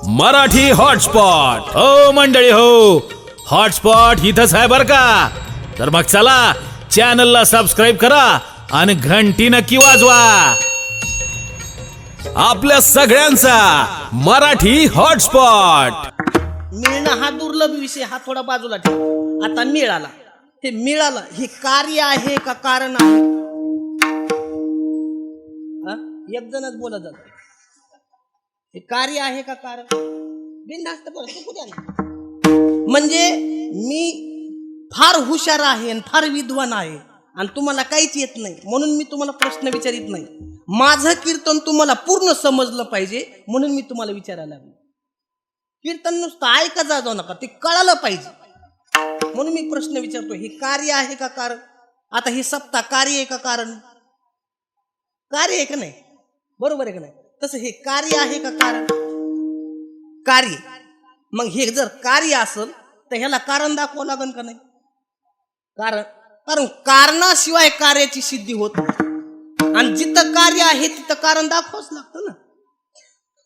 Marathi hotspot हो मंडळी हो, हॉटस्पॉट इथंच आहे बर का. तर मग चला चॅनलला सबस्क्राईब करा आणि घंटी नक्की वाजवा. आपल्या सगळ्यांचा मराठी हॉटस्पॉट. मिळणं हा दुर्लभ विषय, हा थोडा बाजूला ठेवा. आता मिळाला, हे मिळालं हे कार्य आहे का कारण आहे? एक जणच बोलत जात, हे कार्य आहे का कारण? बिनधास्त बोला, चुकू द्या ना. म्हणजे मी फार हुशार आहे आणि फार विद्वान आहे आणि तुम्हाला काहीच येत नाही, म्हणून मी तुम्हाला प्रश्न विचारित नाही. माझं कीर्तन तुम्हाला पूर्ण समजलं पाहिजे म्हणून मी तुम्हाला विचारायला लागलो. कीर्तन नुसतं ऐका जाऊ नका, ते कळालं पाहिजे म्हणून मी प्रश्न विचारतो. हे कार्य आहे का कारण? आता हे सप्ताह कार्य आहे का कारण? कार्य आहे का नाही? बरोबर आहे का नाही? तसं हे कार्य आहे का कारण? कार्य. मग हे जर कार्य असेल तर ह्याला कारण दाखवावं लागेल का नाही? कारण कारणाशिवाय कार्याची सिद्धी होत नाही आणि जिथं कार्य आहे तिथं कारण दाखवावंच लागतं ना.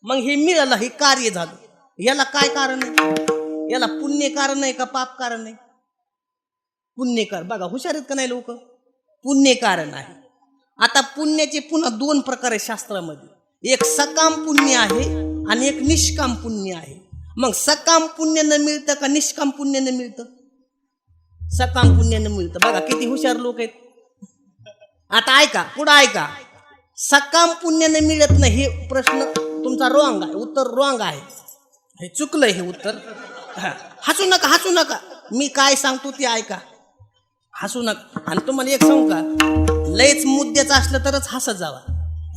मग हे मिळालं, हे कार्य झालं, याला काय कारण आहे? याला पुण्य कारण आहे का पाप कारण आहे? पुण्य कारण. बघा हुशार आहेत का नाही लोक? पुण्य कारण आहे. आता पुण्याचे पुन्हा दोन प्रकार आहे शास्त्रामध्ये, एक सकाम पुण्य आहे आणि एक निष्काम पुण्य आहे. मग सकाम पुण्यानं मिळतं का निष्काम पुण्यानं मिळतं? सकाम पुण्यानं मिळतं. बघा किती हुशार लोक आहेत. आता ऐका, पुढं ऐका. सकाम पुण्यानं मिळत नाही हे प्रश्न तुमचा रॉंग आहे, उत्तर रॉंग आहे, हे चुकलंय हे उत्तर. हसू नका, हसू नका, मी काय सांगतो ते ऐका, हसू नका. आणि तुम्हाला एक सांगू का, लयच मुद्द्याचं असलं तरच हसत जावा,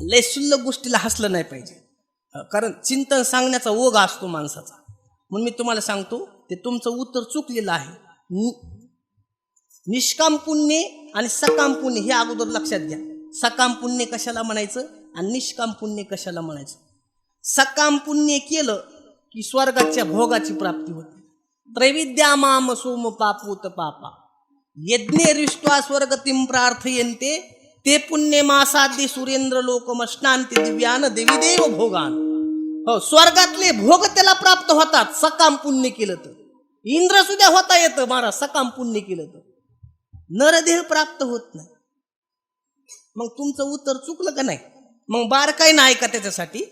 लय शुल्लक गोष्टीला हसलं नाही पाहिजे, कारण चिंतन सांगण्याचा ओघ असतो माणसाचा. म्हणून मी तुम्हाला सांगतो ते तुमचं उत्तर चुकलेलं आहे. निष्काम पुण्य आणि सकाम पुण्य हे अगोदर लक्षात घ्या. सकाम पुण्य कशाला म्हणायचं आणि निष्काम पुण्य कशाला म्हणायचं? सकाम पुण्य केलं की स्वर्गाच्या भोगाची प्राप्ती होते. त्रैविद्या माम सोम पापूत पापा यज्ञे रिष्ट्वा स्वर्गतिम प्रार्थयन्ते ते पुण्य मासाद्य सुरेंद्र लोकमश्नांती दिव्यान देवी देव भोगान. हो, स्वर्गातले भोग त्याला प्राप्त होतात सकाम पुण्य केलं तर. इंद्र सुद्धा होता येतं महाराज सकाम पुण्य केलं तर. नरदेह प्राप्त होत नाही. मग तुमचं उत्तर चुकलं का नाही? मग बारकाई नाही का त्याच्यासाठी?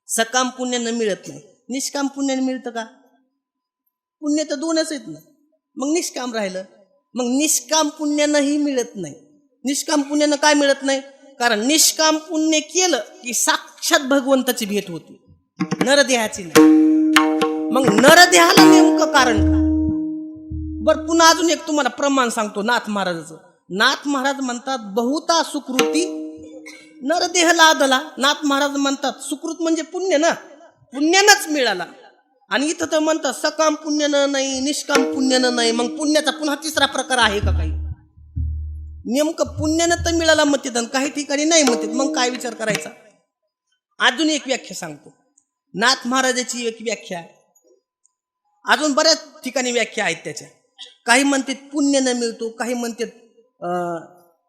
सकाम पुण्यानं मिळत नाही, निष्काम पुण्यानं मिळतं का? पुण्य तर दोनच आहेत ना, मग निष्काम राहिलं. मग निष्काम पुण्यानंही मिळत नाही. निष्काम पुण्यानं काय मिळत नाही? कारण निष्काम पुण्य केलं की साक्षात भगवंताची भेट होती, नरदेहाची नाही. मग नरदेहाला नेमकं कारण काय? बरं, पुन्हा अजून एक तुम्हाला प्रमाण सांगतो नाथ महाराजाचं. नाथ महाराज म्हणतात बहुता सुकृती नरदेह लादला. नाथ महाराज म्हणतात सुकृत म्हणजे पुण्य ना, पुण्यानंच मिळाला. आणि इथं तर म्हणतात सकाम पुण्यानं नाही, निष्काम पुण्यानं नाही. मग पुण्याचा पुन्हा तिसरा प्रकार आहे का काही? नेमकं पुण्यानं तर मिळाला म्हणतात आणि काही ठिकाणी नाही म्हणतात. मग काय विचार करायचा? अजून एक व्याख्या सांगतो. नाथ महाराजाची एक व्याख्या आहे, अजून बऱ्याच ठिकाणी व्याख्या आहेत त्याच्या. काही म्हणतात पुण्यानं मिळतो, काही म्हणतात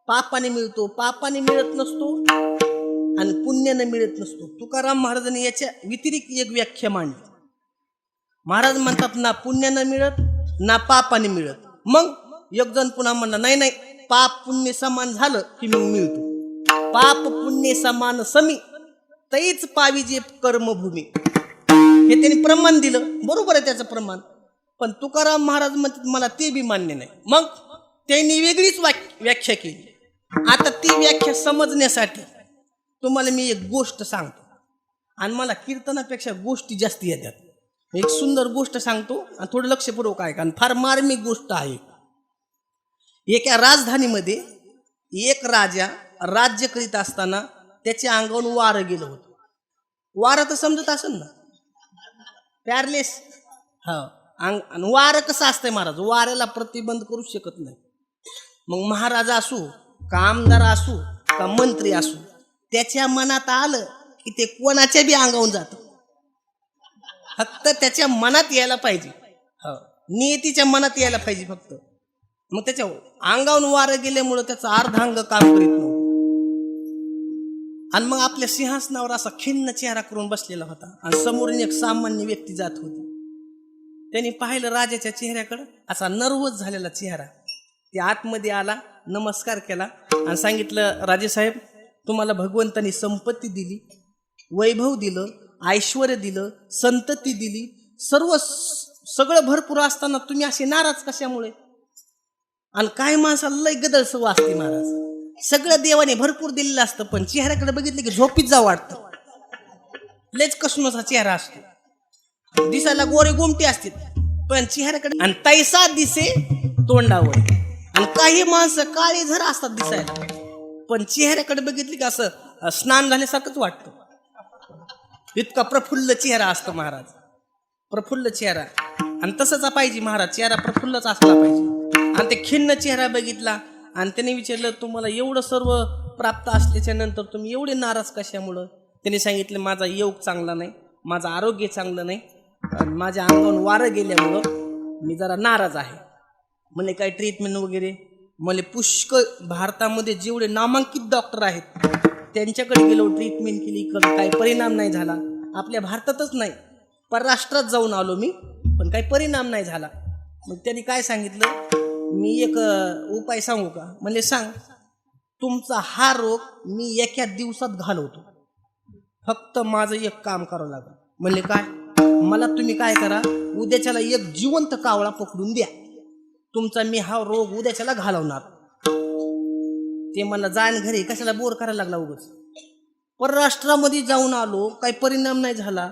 पापाने मिळतो. पापाने मिळत नसतो आणि पुण्यानं मिळत नसतो. तुकाराम महाराजांनी याच्या व्यतिरिक्त एक व्याख्या मांडली. महाराज म्हणतात ना पुण्यानं मिळत ना पापाने मिळत. मग एक जण पुन्हा म्हणला नाही नाही, पाप पुण्य समान झालं की मग मिळतो. पाप पुण्य समान समी तैच पावी जे कर्मभूमी, हे त्यांनी प्रमाण दिलं. बरोबर आहे त्याचं प्रमाण, पण तुकाराम महाराज म्हणतात मला ते बी मान्य नाही. मग त्यांनी वेगळीच व्याख्या केली. आता ती व्याख्या समजण्यासाठी तुम्हाला मी एक गोष्ट सांगतो, आणि मला कीर्तनापेक्षा गोष्टी जास्त येतात. एक सुंदर गोष्ट सांगतो आणि थोडं लक्षपूर्वक आहे, कारण फार मार्मिक गोष्ट आहे. एका राजधानीमध्ये एक राजा राज्य करीत असताना त्याच्या अंगावरून वारं गेलं होतं. वारं तर समजत असेल ना, पॅरलेस. हा, आणि वारं कसं असतंय महाराज, वाऱ्याला प्रतिबंध करू शकत नाही. मग महाराज असू का आमदार असू का मंत्री असू, त्याच्या मनात आलं की ते कोणाच्या बी अंगावून जातं. फक्त त्याच्या मनात यायला पाहिजे, नियतीच्या मनात यायला पाहिजे फक्त. मग त्याच्या अंगावून वारं गेल्यामुळं त्याचा अर्धांग काम करीत नव्हतं. आणि मग आपल्या सिंहासनावर असा खिन्न चेहरा करून बसलेला होता आणि समोरून एक सामान्य व्यक्ती जात होती. त्यांनी पाहिलं राजाच्या चेहऱ्याकडं, असा नर्वस झालेला चेहरा. ते आतमध्ये आला, नमस्कार केला आणि सांगितलं, राजेसाहेब, तुम्हाला भगवंतानी संपत्ती दिली, वैभव दिलं, ऐश्वर दिलं, संतती दिली, सगळं भरपूर असताना तुम्ही असे नाराज कशामुळे? आणि काय माणसाला लय गदळ सवय असते महाराज. सगळं देवाने भरपूर दिलेलं असतं, पण चेहऱ्याकडे बघितलं की झोपीत जावं वाटतं. लयच कसूनचा चेहरा असतो, दिसायला गोरे गोमटे असते, पण चेहऱ्याकडे आणि तैसा दिसे तोंडावर. आणि काही माणसं काळे झर असतात दिसायला, पण चेहऱ्याकडे बघितली की असं स्नान झाल्यासारखंच वाटतं. इतका प्रफुल्ल चेहरा असतो महाराज, प्रफुल्ल चेहरा. आणि तसंच पाहिजे महाराज, चेहरा प्रफुल्लच असला पाहिजे. आणि ते खिन्न चेहरा बघितला आणि त्याने विचारलं, तुम्हाला एवढं सर्व प्राप्त असल्याच्या नंतर तुम्ही एवढे नाराज कशामुळं? त्याने सांगितलं, माझा योग चांगला नाही, माझं आरोग्य चांगलं नाही, माझ्या अंगावरून वारं गेल्यामुळं मी जरा नाराज आहे. म्हणजे काय ट्रीटमेंट वगैरे? मला पुष्कळ भारतामध्ये जेवढे नामांकित डॉक्टर आहेत त्यांच्याकडे गेलो, ट्रीटमेंट केली, इकडं काही परिणाम नाही झाला. आपल्या भारतातच नाही, परराष्ट्रात जाऊन आलो मी, पण काही परिणाम नाही झाला. मग त्यांनी काय सांगितलं, मी एक उपाय सांगू का? म्हणजे सांग. तुमचा हा रोग मी एका दिवसात घालवतो, फक्त माझं एक काम करावं लागेल. म्हणजे काय? मला तुम्ही काय करा, उद्याच्याला एक जिवंत कावळा पकडून द्या, तुमचा मी हा रोग उद्याच्याला घालवणार. ते मला जाण घरी कशाला बोर करायला लागला उगाच. परराष्ट्रामध्ये जाऊन आलो, काही परिणाम नाही झाला,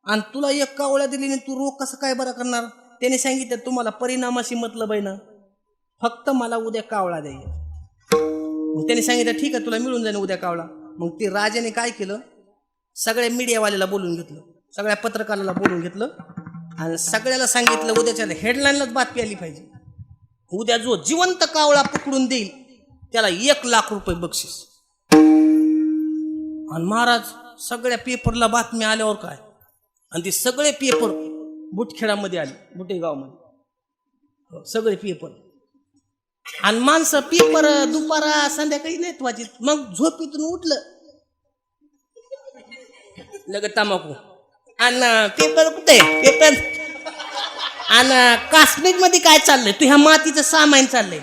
आणि तुला एक कावळा दिली तू रोग कसं काय बरा करणार? त्याने सांगितलं, तुम्हाला परिणामाशी मतलब आहे ना, फक्त मला उद्या कावळा द्यायचा. मग त्याने सांगितलं, ठीक आहे, तुला मिळून जाईल उद्या कावळा. मग ते राजाने काय केलं, सगळ्या मीडियावाल्याला बोलून घेतलं, सगळ्या पत्रकाराला बोलून घेतलं आणि सगळ्याला सांगितलं, उद्याच्या हेडलाईनलाच बातमी आली पाहिजे, उद्या जो जिवंत कावळा पकडून देईल त्याला 1,00,000 रुपये बक्षीस. आणि महाराज सगळ्या पेपरला बातमी आल्यावर काय, आणि ते सगळे पेपर बुटखेडामध्ये आले, बुटेगावमध्ये सगळे पेपर. आणि माणसं पेपर दुपारा संध्याकाळी नाहीत वाचित. मग झोपीतून उठलं लगेच तंबाखू आणि पेपर कुठे पेपर. आणि काश्मीर मध्ये काय चाललंय? तू ह्या मातीचं सामान चाललंय,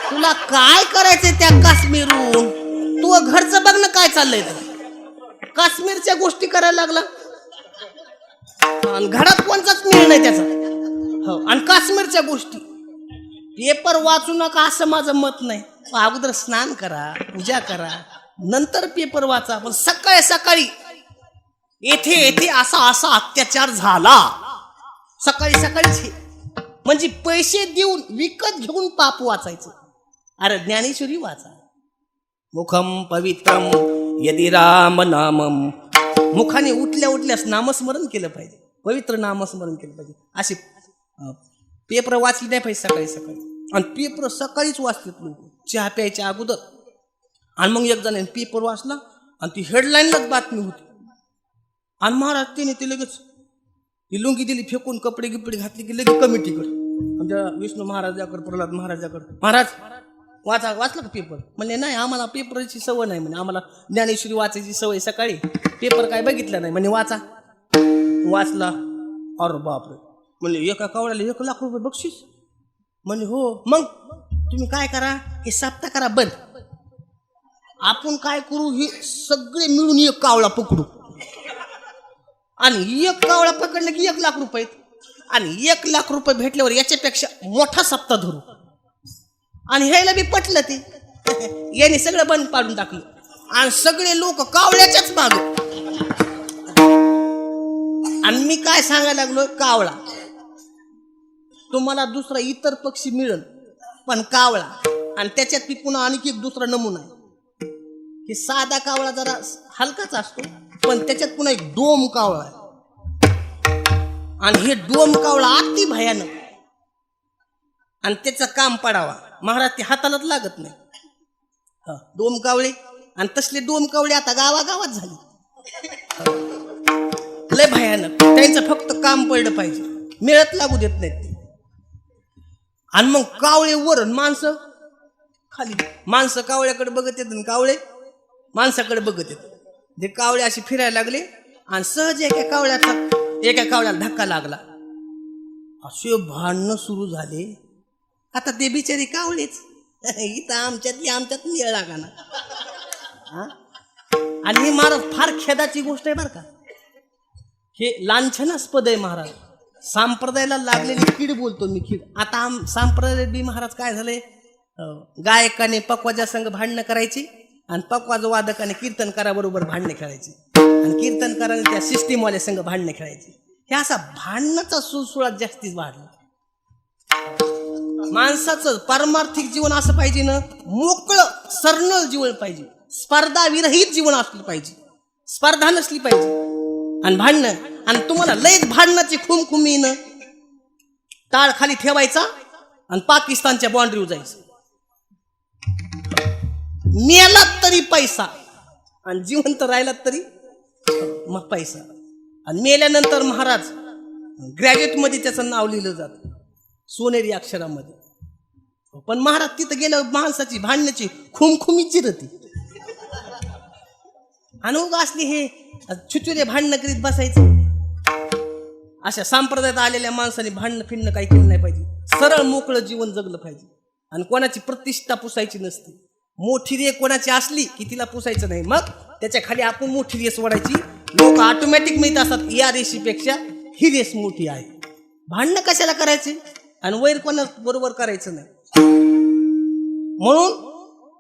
तुला काय करायचंय त्या काश्मीरहून? तू घरचं बघ ना काय चाललंय. तर काश्मीरच्या गोष्टी करायला लागला आणि घरात कोणताच मिळ नाही त्याचा. हो, आणि काश्मीरच्या गोष्टी. पेपर वाचू नका असं माझं मत नाही. अगोदर स्नान करा, पूजा करा, नंतर पेपर वाचा. पण सकाळी सकाळी येथे येथे असा अत्याचार झाला, सकाळी सकाळीच हे. म्हणजे पैसे देऊन विकत घेऊन पाप वाचायचं. अरे ज्ञानेश्वरी वाचा. मुखम पवित्रम यदि राम नामम. मुखाने उठल्या उठल्यास नामस्मरण केलं पाहिजे, पवित्र नामस्मरण केलं पाहिजे. असे पेपर वाचले नाही पाहिजे सकाळी सकाळी. आणि पेपर सकाळीच वाचतात लोक चहा प्यायच्या अगोदर. आणि मग एक जण पेपर वाचला आणि ती हेडलाईनलाच बातमी होती. आणि महाराज त्याने ते लगेच ती लुंगी दिली फेकून, कपडे गिपडे घातले की लगेच कमिटीकडे, आमच्या विष्णू महाराजाकडे, प्रल्हाद महाराजाकडे, महाराज वाचला का पेपर? म्हणजे नाही, आम्हाला पेपरची सवय नाही, म्हणजे आम्हाला ज्ञानेश्वरी वाचायची सवय सकाळी, पेपर काय बघितलं नाही. म्हणजे वाचला. अरे बापरे, म्हणजे एका कावळ्याला 1,00,000 रुपये बक्षीस. म्हणजे हो. मग तुम्ही काय करा, हे साप्ताह करा बंद. आपण काय करू, हे सगळे मिळून एक कावळा पकडू, आणि एक कावळा पकडलं की 1,00,000 रुपये. आणि 1,00,000 रुपये भेटल्यावर याच्यापेक्षा मोठा सप्ताह धरू. आणि ह्याला बी पटलं ते याने सगळं बंद पाडून टाकलं. आणि सगळे लोक कावळ्याच्याच माग. आणि मी काय सांगायला लागलो, कावळा तुम्हाला दुसरा इतर पक्षी मिळेल, पण कावळा. आणि त्याच्यात ती पुन्हा आणखी एक दुसरा नमुना आहे की साधा कावळा जरा हलकाच असतो, पण त्याच्यात पुन्हा एक डोम कावळा आहे. आणि हे डोम कावळा अति भयानक. आणि त्याचं काम पडावा महाराज, ते हातालाच लागत नाही. डोम कावळे. आणि तसले डोम कावळे आता गावागावात झाले, लय भयानक. त्यांचं फक्त काम पडलं पाहिजे, मिळत लागू देत नाहीत. आणि मग कावळे वर, माणसं खाली. माणसं कावळ्याकडे बघत येत आणि कावळे माणसाकडे बघत येत. ते कावळे असे फिरायला लागले आणि सहज एका कावळ्याला धक्का लागला. असे भांडणं सुरू झाले. आता ते बिचारी कावळेच इथं आमच्यात निळ लागा ना. आणि हे महाराज फार खेदाची गोष्ट आहे बरं का. हे लांछनास्पद आहे महाराज. संप्रदायाला लागलेली कीड बोलतो मी, कीड. आता संप्रदाय बी महाराज काय झालंय, गायकाने पकवाजा संघ भांडणं करायची आणि पकवाज वादकाने कीर्तनकाराबरोबर भांडणे खेळायची आणि कीर्तनकाराने त्या सिस्टीमवाल्या संघ भांडणे खेळायची. हे असा भांडणाचा सुळसुळाट जास्तीच वाढला. माणसाचं पारमार्थिक जीवन असं पाहिजे ना, मोकळं सरळ जीवन पाहिजे. स्पर्धा विरहित जीवन असलं पाहिजे, स्पर्धा नसली पाहिजे. आणि भांडणं, आणि तुम्हाला लयच भांडणाची खुमखुमी न टाळ खाली ठेवायचा आणि पाकिस्तानच्या बाँड्रीवर जायचं. मेला तरी पैसा आणि जिवंत राहिला तरी मग पैसा. आणि मेल्यानंतर महाराज ग्रॅज्युएट मध्ये त्याचं नाव लिहिलं जातं सोनेरी अक्षरामध्ये. पण महाराज तिथं गेलं माणसाची भांडण्याची खुमखुमी चिरती. अनुभव असली हे छुचुरे भांडणं करीत बसायचं. अशा संप्रदायात आलेल्या माणसाने भांडणं फिरणं काही केलं नाही पाहिजे. सरळ मोकळं जीवन जगलं पाहिजे आणि कोणाची प्रतिष्ठा पुसायची नसते. मोठी रे कोणाची असली की तिला पुसायचं नाही, मग त्याच्या खाली आपण मोठी रेस ओढायची. लोक ऑटोमॅटिक माहित असतात या रेषेपेक्षा ही रेस मोठी आहे. भांडणं कशाला करायचे आणि वैर कोणा बरोबर करायचं नाही. म्हणून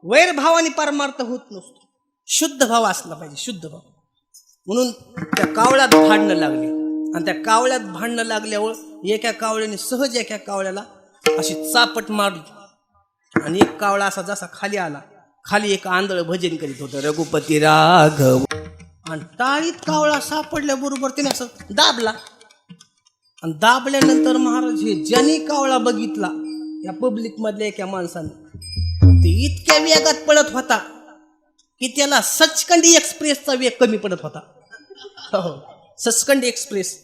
वैरभावाने परमार्थ होत नसतो. शुद्ध भाव असला पाहिजे, शुद्ध भाव. म्हणून त्या कावळ्यात भांडणं लागली आणि त्या कावळ्यात भांडणं लागल्यावर एका कावळ्याने सहज एका कावळ्याला अशी चापट मारली आणि एक कावळा असा जसा खाली आला, खाली एक आंधळ भजन करीत होतं, रघुपती राघव. आणि टाळीत कावळा सापडल्याबरोबर त्याने असं दाबला आणि दाबल्यानंतर महाराज हे ज्याने कावळा बघितला या पब्लिक मधल्या एका माणसाने, ते इतक्या वेगात पळत होता की त्याला सचखंडी एक्सप्रेसचा वेग कमी पडत होता. सचखंडी एक्सप्रेस.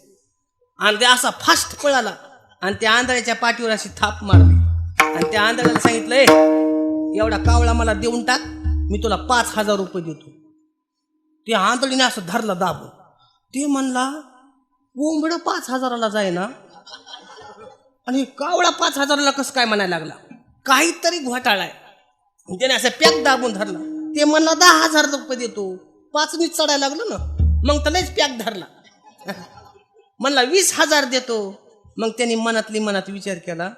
आणि ते असा फास्ट पळाला आणि त्या आंधळ्याच्या पाठीवर अशी थाप मारली आणि त्या आंधळ्याला सांगितलंय, एवढा कावळा मला देऊन टाक, मी तुला 5,000 रुपये देतो. ते आंधळीने असं धरला दाबून. ते म्हणला कोंबड 5,000ला जाय ना, आणि कावळा 5,000ला कसं काय म्हणायला लागला. काहीतरी घोटाळा आहे. त्याने असं पॅक दाबून धरला. ते म्हणला 10,000 रुपये देतो. 5 चढायला लागलं ना, मग त्यालाच पॅक धरला. म्हणला 20,000 देतो. मग त्यांनी मनात विचार केला,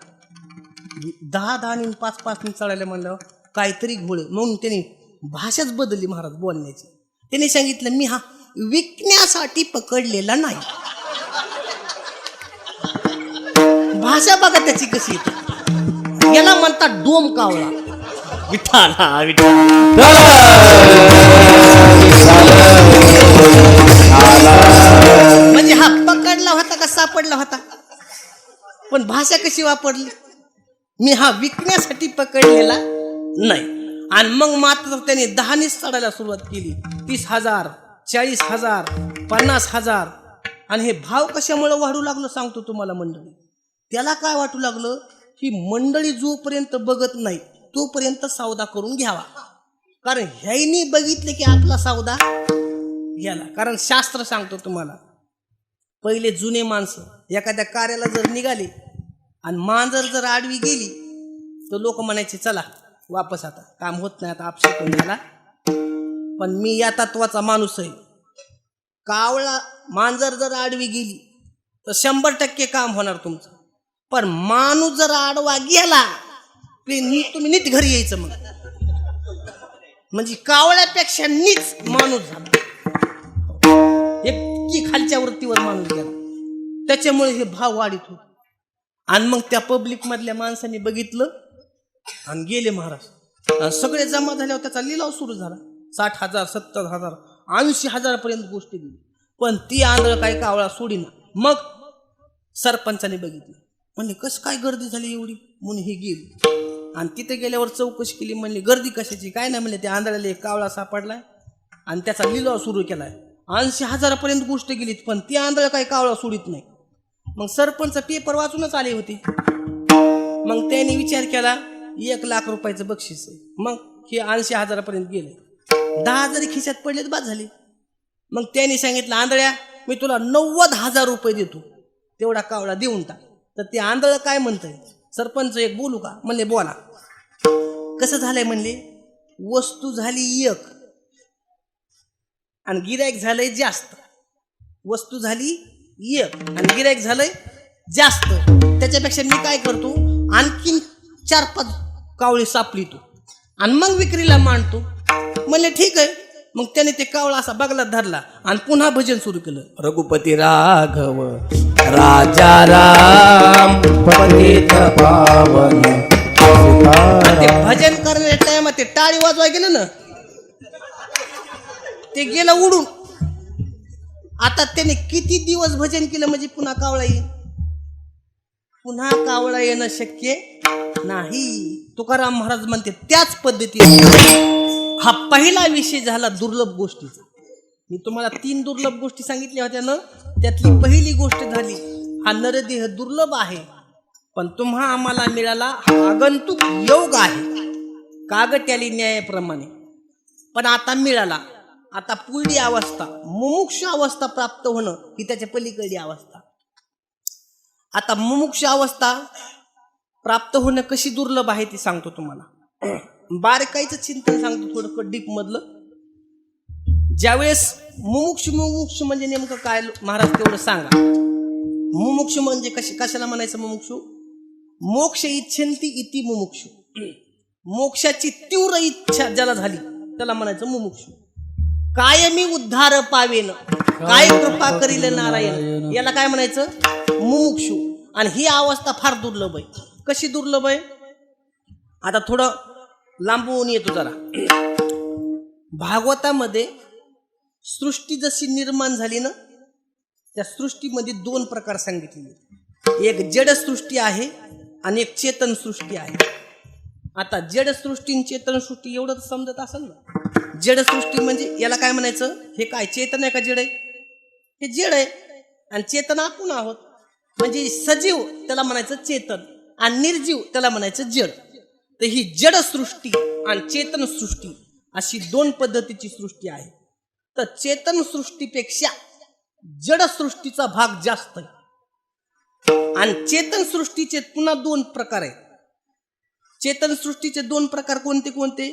10 आणि 5 चढायला म्हणलं काहीतरी घोळ. म्हणून त्यांनी भाषाच बदलली महाराज बोलण्याची. त्यांनी सांगितलं, मी हा विकण्यासाठी पकडलेला नाही. भाषा बघा त्याची कशी येते. याला म्हणतात डोम कावळा. विठाला विठाला. म्हणजे हा पकडला होता का सापडला होता, पण भाषा कशी वापरली, मी हा विकण्यासाठी पकडलेला नाही. आणि मग मात्र त्याने 10 चढायला सुरुवात केली. 30,000, 40,000, 50,000. आणि हे भाव कशामुळे वाढू लागलं सांगतो तुम्हाला मंडळी. त्याला काय वाटू लागलं की मंडळी जोपर्यंत बघत नाही तोपर्यंत सौदा करून घ्यावा. कारण ह्यानी बघितले की आपला सौदा गेला. कारण शास्त्र सांगतो तुम्हाला, पहिले जुने माणसं एखाद्या कार्याला जर निघाले आणि मांजर जर आडवी गेली तर लोक म्हणायचे चला वापस, आता काम होत नाही, आता आपशिकून झाला. पण मी या तत्वाचा माणूस आहे. कावळा मांजर जर आडवी गेली तर 100% काम होणार तुमचं. पण माणूस जर आडवा गेला तुम्ही नीट घरी यायचं. मग म्हणजे कावळ्यापेक्षा नीच माणूस झाला. हे खालच्या वरतीवर माणूस गेला. त्याच्यामुळे हे भाव वाढीत होते. आणि मग त्या पब्लिक मधल्या माणसांनी बघितलं आणि गेले महाराज. आणि सगळे जमा झाल्यावर त्याचा लिलाव सुरू झाला. 60,000, 70,000, 80,000 पर्यंत गोष्टी गेली. पण ती आंधळ काही कावळा सोडीना. मग सरपंचाने बघितलं, म्हणले कसं काय गर्दी झाली एवढी, म्हणून ही गेली. आणि तिथे गेल्यावर चौकशी केली. म्हणली गर्दी कशाची, काय नाही. म्हणले त्या आंधळ्याला एक कावळा सापडलाय आणि त्याचा लिलाव सुरू केलाय. 80,000 पर्यंत गोष्ट गेली, पण ती आंधळ काही कावळा सोडित नाही. मग सरपंच पेपर वाचूनच आले होते. मग त्यांनी विचार केला 1,00,000 रुपयाचं बक्षीस आहे. मग हे 80,000 पर्यंत गेले. 10 जरी खिशात पडले तर बाद झाले. मग त्यांनी सांगितलं आंधळ्या मी तुला 90,000 रुपये देतो, तेवढा कावळा देऊन टाक. तर ते आंधळ काय म्हणतंय, सरपंच एक बोलू का? म्हणले बोला. कसं झालंय म्हणले, वस्तू झाली एक आणि गिऱ्हाईक झालंय जास्त. वस्तू झाली एक आणि गिऱ्हाईक झालंय जास्त. त्याच्यापेक्षा मी काय करतो, आणखीन 4-5 कावळे सापलितो आणि मग विक्रीला मांडतो. म्हणले ठीक आहे. मग त्याने ते कावळा असा बगलात धरला आणि पुन्हा भजन सुरू केलं. रघुपती राघव राजा राम पतित पावन. ते भजन करण्याच्या टायमात ते टाळी वाजवाय गेलं ना, ते गेलं उडून. आता त्याने किती दिवस भजन केलं म्हणजे पुन्हा कावळा येईल? पुन्हा कावळा येणं शक्य नाही. तुकाराम महाराज म्हणते त्याच पद्धतीने हा पहिला विषय झाला दुर्लभ गोष्टीचा. मी तुम्हाला 3 दुर्लभ गोष्टी सांगितल्या होत्या ना, त्यातली पहिली गोष्ट झाली हा नरदेह दुर्लभ आहे, पण तुम्हा आम्हाला मिळाला हा आगंतुक योग आहे कागट्याली न्यायाप्रमाणे. पण आता मिळाला. आता पुढली अवस्था मुमुक्ष अवस्था प्राप्त होणं ही त्याच्या पलीकडली अवस्था. आता मुमुक्ष अवस्था प्राप्त होणं कशी दुर्लभ आहे ती सांगतो तुम्हाला. बारकाईचं चिंतन सांगतो थोडं डीप मधलं. ज्यावेळेस मुमुक्ष म्हणजे नेमकं काय महाराज तेवढं सांगा. मुमुक्ष म्हणजे कशाला म्हणायचं मुमुक्षु? मोक्ष इच्छन्ति इति मुमुक्षु. मोक्षाची तीव्र इच्छा ज्याला झाली त्याला म्हणायचं मुमुक्षु. कायमी उद्धार पावेन काय कृपा करील नारायण, याला काय म्हणायचं? मुमुक्षु. आणि ही अवस्था फार दुर्लभ आहे. कशी दुर्लभ आहे? आता थोडं लांबून येतो जरा. भागवतामध्ये सृष्टी जशी निर्माण झाली ना, त्या सृष्टीमध्ये 2 प्रकार सांगितले. एक जड सृष्टी आहे आणि एक चेतन सृष्टी आहे. आता जड सृष्टी आणि चेतन सृष्टी एवढं तर समजत असेल ना. जड सृष्टी म्हणजे याला काय म्हणायचं? हे काय चेतन आहे का जड आहे? हे जड आहे. आणि चेतन आपण आहोत म्हणजे सजीव त्याला म्हणायचं चेतन आणि निर्जीव त्याला म्हणायचं जड. तर ही जड सृष्टी आणि चेतन सृष्टी अशी 2 पद्धतीची सृष्टी आहे. तर चेतन सृष्टीपेक्षा जड सृष्टीचा भाग जास्त आहे. आणि चेतन सृष्टीचे पुन्हा 2 प्रकार आहेत. चेतन सृष्टीचे 2 प्रकार कोणते कोणते?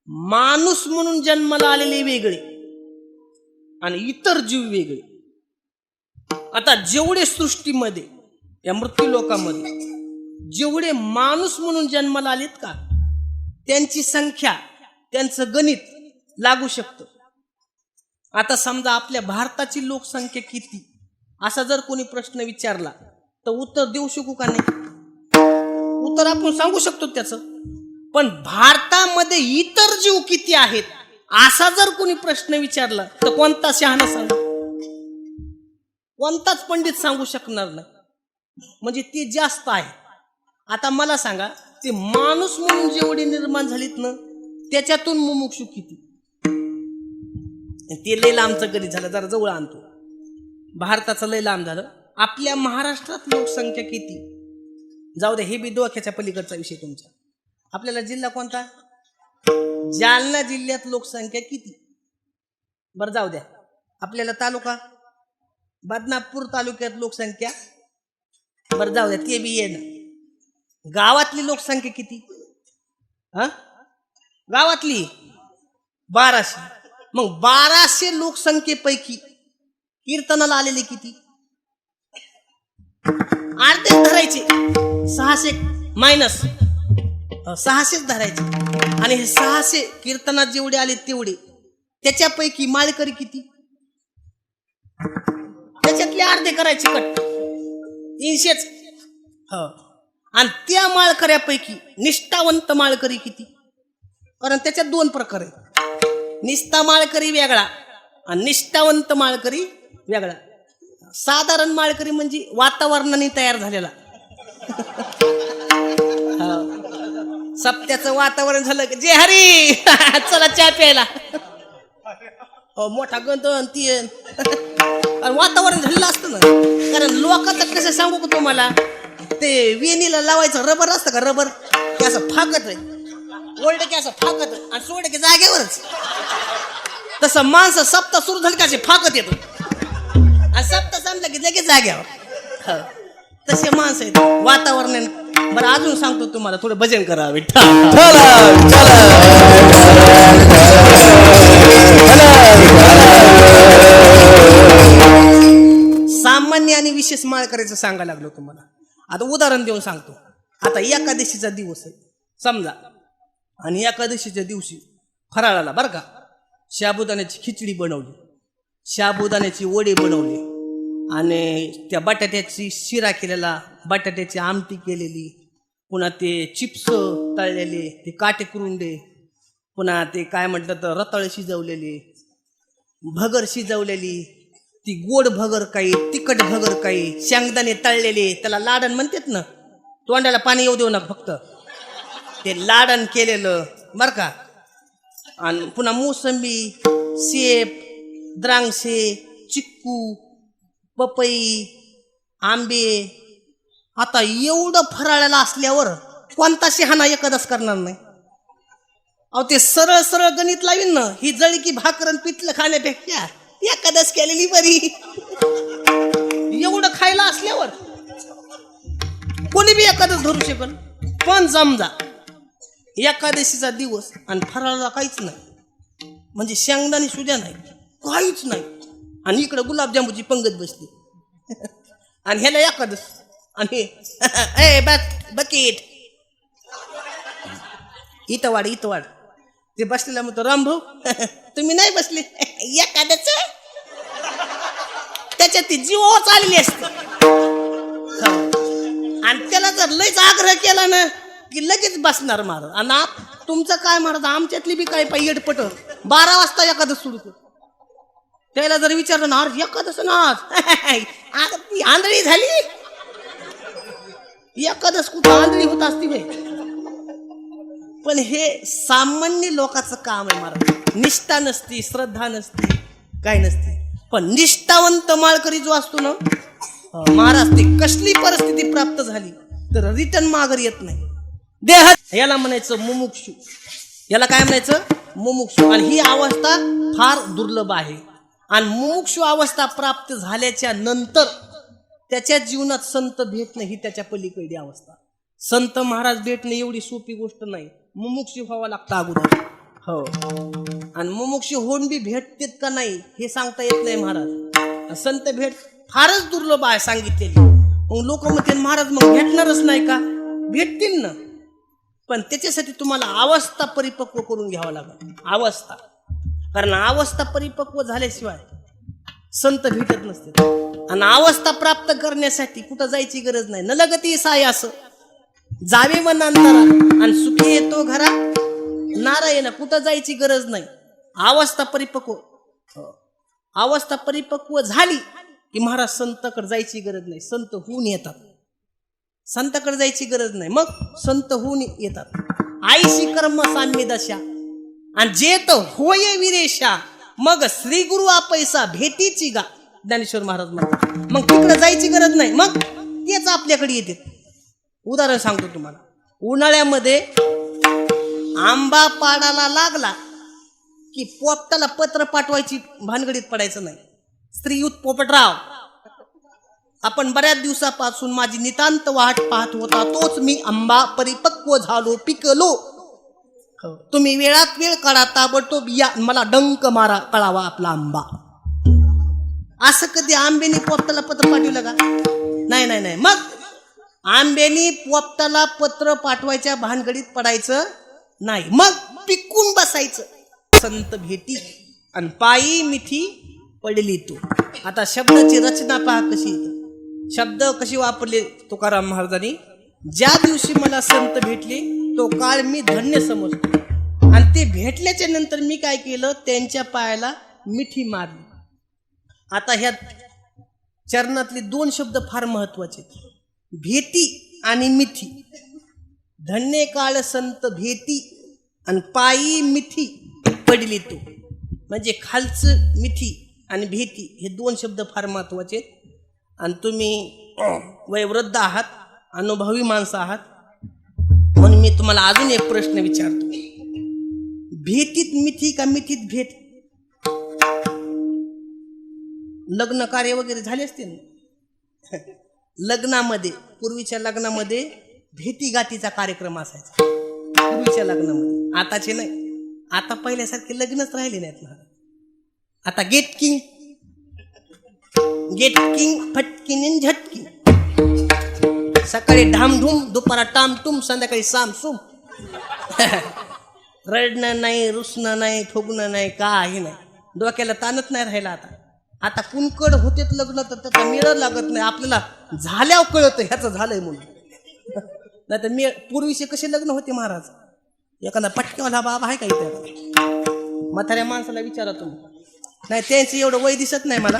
माणूस म्हणून जन्माला आलेले वेगळे आणि इतर जीव वेगळे. आता जेवढे सृष्टीमध्ये या मृत्यू लोकांमध्ये जेवढे माणूस म्हणून जन्माला आलेत का, त्यांची संख्या त्यांचं गणित लागू शकतं. आता समजा आपल्या भारताची लोकसंख्या किती असा जर कोणी प्रश्न विचारला तर उत्तर देऊ शकू का नाही? उत्तर आपण सांगू शकतो त्याचं. पण भारतामध्ये इतर जीव किती आहेत असा जर कोणी प्रश्न विचारला तर कोणता शहाणा सांग, कोणताच पंडित सांगू शकणार नाही. म्हणजे ते जास्त आहे. आता मला सांगा, ते माणूस म्हणून जेवढे निर्माण झालीत ना त्याच्यातून मुमुक्षु किती? ते लय लांबचं कधी झालं, जरा जवळ आणतो. भारताचं लय लांब झालं. आपल्या महाराष्ट्रात लोकसंख्या किती? जाऊ द्या, हे बी डोक्याच्या पलीकडचा विषय तुमचा. आपल्याला जिल्हा कोणता? जालना जिल्ह्यात लोकसंख्या किती? बरं जाऊ द्या. आपल्याला तालुका बदनापूर तालुक्यात लोकसंख्या, बरं जाऊ द्या ते बी ये ना. गावातली लोकसंख्या किती? गावातली 1200. मग 1200 लोकसंख्येपैकी कीर्तनाला आलेले किती? अर्धे धरायचे. 600 मायनस 600 धरायचे. आणि हे 600 कीर्तनात जेवढे आले तेवढे, त्याच्यापैकी माळकरी किती? त्याच्यातले अर्धे करायचे कट, 300च. आणि त्या माळकऱ्यापैकी निष्ठावंत माळकरी किती? कारण त्याच्यात 2 प्रकार आहेत. निष्ठा माळकरी वेगळा आणि निष्ठावंत माळकरी वेगळा. साधारण माळकरी म्हणजे वातावरणाने तयार झालेला. सप्त्याचं वातावरण झालं की जे हरी चला चहा प्यायला, मोठा गंध ती वातावरण झालेलं असतं ना. कारण लोकांचं कसं सांगू का तुम्हाला, ते वेणीला लावायचं रबर असतं का, रबर की असं फाकत आहे, ओल्ड की असं फाकत आणि सोड की जागेवरच. तसं माणसं सप्ताह सुरू झाली का फाकत येतो आणि सप्ताह संपलं की लगेच जाग्यावर हो. तसे माणसं आहेत वातावरण. बरं अजून सांगतो तुम्हाला, थोडं भजन करावे. सामान्य आणि विशेष माळ करायचं सांगायला लागलो तुम्हाला. आता उदाहरण देऊन सांगतो. आता एकादशीचा दिवस आहे समजा, आणि एकादशीच्या दिवशी फराळाला बरं का साबुदाण्याची खिचडी बनवली, साबुदाण्याची वडे बनवले, आणि त्या बटाट्याची शिरा केलेला, बटाट्याची आमटी केलेली, पुन्हा ते चिप्स तळलेले, ते काटे कुरुंडे, पुन्हा ते काय म्हटलं तर रताळ शिजवलेले, भगर शिजवलेली, ती गोड भगर काही, तिखट भगर काही, शेंगदाणे तळलेले, त्याला लाडण म्हणतात ना, तोंडाला पाणी येऊ देऊ नका फक्त, ते लाडण केलेलं बरं का. आणि पुन्हा मोसंबी, सेब, द्राक्षे, चिक्कू, पपई, आंबे. आता एवढं फराळाला असल्यावर कोणता शहाणा एकादश करणार नाही? अहो ते सरळ सरळ गणित लावीन ना, ही जळी की भाकरन पिठलं खाण्यापेक्षा एकादश केलेली बरी. एवढं खायला असल्यावर कोणी बी एकादश धरू शकल. पण समजा एकादशीचा दिवस आणि फराळाला काहीच नाही, म्हणजे शेंगदाणे सुद्धा नाही, काहीच नाही, आणि इकडं गुलाबजामुची पंगत बसली आणि ह्याला एकादश, आणि ए बकेट इथं वाढ ते बसलेला म्हणतो रामभाऊ तुम्ही नाही बसले एकादश, त्याच्यात ती जीव चालली असते. आणि त्याला जर लयच आग्रह केला ना की लगेच बसणार महाराज. आणि तुमचं काय महाराज, आमच्यातली बी काय पाहिजे येडपट 12 वाजता एकादश सुरू कर. त्याला जर विचारलं ना आज एकादश ना, आज ती आंधळी झाली, एकादश कुठं आंधळी होत असती भाई. पण हे सामान्य लोकांचं काम आहे महाराज. निष्ठा नसती, श्रद्धा नसती, काय नसती. पण निष्ठावंत माळकरी जो असतो ना महाराज, ती कसली परिस्थिती प्राप्त झाली तर रिटर्न माघारी येत नाही. देह याला म्हणायचं मुमुक्षु, याला काय म्हणायचं मुमुक्षु. आणि ही अवस्था फार दुर्लभ आहे. आणि मुमुक्षु अवस्था प्राप्त झाल्याच्या नंतर त्याच्या जीवनात संत भेटणं ही त्याच्या पलीकडे अवस्था. संत महाराज भेटणं एवढी सोपी गोष्ट नाही, मुमुक्षु व्हावं लागतं अगोदर. हो, आणि मुमुक्षु होऊन बी भेटतेत का नाही हे सांगता येत नाही महाराज. संत भेट फारच दुर्लभ आहे सांगितलेली. मग लोक म्हणते महाराज मग भेटणारच नाही का? भेटतील ना, पण त्याच्यासाठी तुम्हाला अवस्था परिपक्व करून घ्यावं लागेल. अवस्था, कारण अवस्था परिपक्व झाल्याशिवाय संत भेटत नसते. आणि अवस्था प्राप्त करण्यासाठी कुठं जायची गरज नाही. न लगती साय असं जावे मनांतरा आणि सुखी येतो घरा नारायण. कुठं जायची गरज नाही. अवस्था परिपक्व झाली की महाराज संताकडे जायची गरज नाही, संत होऊन येतात. संताकडे जायची गरज नाही, मग संत होऊन येतात. आईशी कर्म साम्य दशा आणि जे तर होय विरेशा, मग श्री गुरु पैसा भेटीची गा. ज्ञानेश्वर महाराज म्हणतात. मग तिकडे जायची गरज नाही, मग तेच आपल्याकडे येते. उदाहरण सांगतो तुम्हाला. उन्हाळ्यामध्ये आंबा पाडाला लागला की पोपटाला पत्र पाठवायची भानगडीत पडायचं नाही. स्त्रीयुत पोपटराव, आपण बऱ्याच दिवसापासून माझी नितांत वाट पाहत होता, तोच मी आंबा परिपक्व झालो पिकलो. तुम्ही वेळात वेळ काढा, ताबडतोब या, मला डंक मारा, कळावा आपला आंबा. असं कधी आंब्याने पोपटाला पत्र पाठवलं का? नाही नाही नाही. मग आंब्याने पोपटाला पत्र पाठवायच्या भानगडीत पडायचं नाही, मग पिकून बसायचं. संत भेटी आणि पायी मिठी पडली तू. आता शब्दाची रचना पहा कशी, शब्द कशी वापरले तुकाराम महाराजांनी. ज्या दिवशी मला संत भेटले तो काळ मी धन्य समजतो. आणि ते भेटल्याच्या नंतर मी काय केलं, त्यांच्या पायाला मिठी मारली. आता ह्या चरणातले 2 शब्द फार महत्वाचे, भेटी आणि मिठी. धन्य काळ संत भेटी आणि पायी मिठी पडली तू. म्हणजे खालचं मिठी आणि भेटी हे 2 शब्द फार महत्वाचे. आणि तुम्ही वयोवृद्ध आहात, अनुभवी माणसं आहात, म्हणून मी तुम्हाला अजून एक प्रश्न विचारतो. भेटीत मिठी का मिठीत भेट? लग्न कार्य वगैरे झाले असते ना. लग्नामध्ये पूर्वीच्या लग्नामध्ये भेटीगाठीचा कार्यक्रम असायचा पूर्वीच्या लग्नामध्ये. आताचे नाही. आता पहिल्यासारखे लग्नच राहिले नाहीत ना. आता गेट किंग फटकिन झटकी. सकाळी ढामधूम, दुपारा टामटूम, संध्याकाळी सामसूम. रडणं नाही, रुसणं नाही, फुगणं नाही, काही नाही. डोक्याला ताणत नाही राहिला आता. आता कुणकड होतेत लग्न तर त्याचा मेळ लागत नाही. आपल्याला झाल्यावर कळतं ह्याचं झालंय म्हणून. नाही तर मेळ पूर्वीचे कसे लग्न होते महाराज. एखादा पटक्यावाला बाबा आहे का इथे? म्हाताऱ्या माणसाला विचारा तुम्ही. नाही त्यांचं एवढं वय दिसत नाही मला.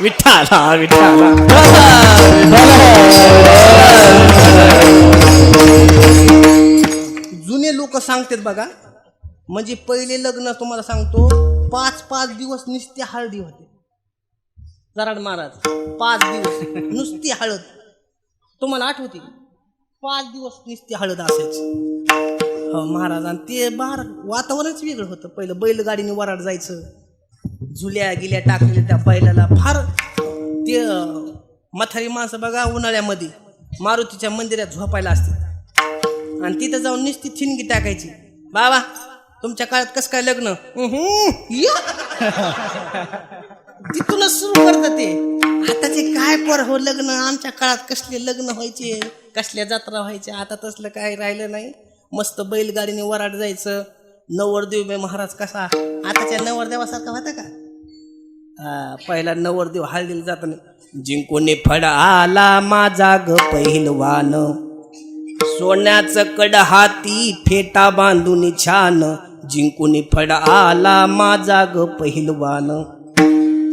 विठ्ठला विठ्ठला जुने लोक सांगतात बघा. म्हणजे पहिले लग्न तुम्हाला सांगतो 5-5 दिवस नुसती हळदी होते. जराड महाराज 5 दिवस नुसती हळद. तुम्हाला आठवते 5 दिवस नुसती हळद असायची. हो महाराज. आणि ते बार वातावरणच वेगळं होतं. पहिलं बैलगाडीने वराड जायचं. झुल्या गिल्या टाकलेल्या त्या बैलाला. फार ते म्हातारी माणसं बघा उन्हाळ्यामध्ये मारुतीच्या मंदिरात झोपायला असते. आणि तिथं जाऊन नुसती थिनगी टाकायची. बाबा तुमच्या काळात कसं काय लग्न? तिथूनच सुरू करतात ते. आताचे काय पर हो लग्न. आमच्या काळात कसले लग्न व्हायचे, कसल्या जत्रा व्हायच्या. आता तसलं काय राहिलं नाही. मस्त बैलगाडीने वराड जायचं. नवरदेव बे महाराज कसा आताच्या नवरदेवासारखा होता का? पहिला नवरदेव हळदीला जाताना जिंकून फड आला माझा ग पहिलवान, सोन्याचं कड हाती फेटा बांधून छान, जिंकून फड आला माझा ग पहिलवान.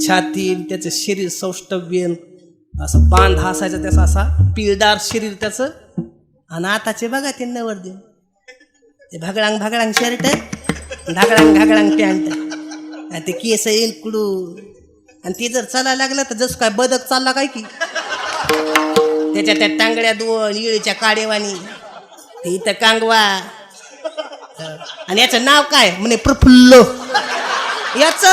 छाती त्याचं शरीर सौष्ठव्य असं बांध असायचं त्याचा, असा पिळदार शरीर त्याचं. आणि आताचे बघा ते नवरदेव ते भगळांग भगळांग शर्ट, ढागळांग ढागळांग पॅन्ट, आणि ते केस येईल कुडू. आणि ते जर चालायला लागलं तर जसं काय बदक चालला काय की. त्याच्या त्या टांगड्या दोन इळीच्या काडेवानी. इथं कांगवा. आणि याचं नाव काय म्हणे प्रफुल्ल. याच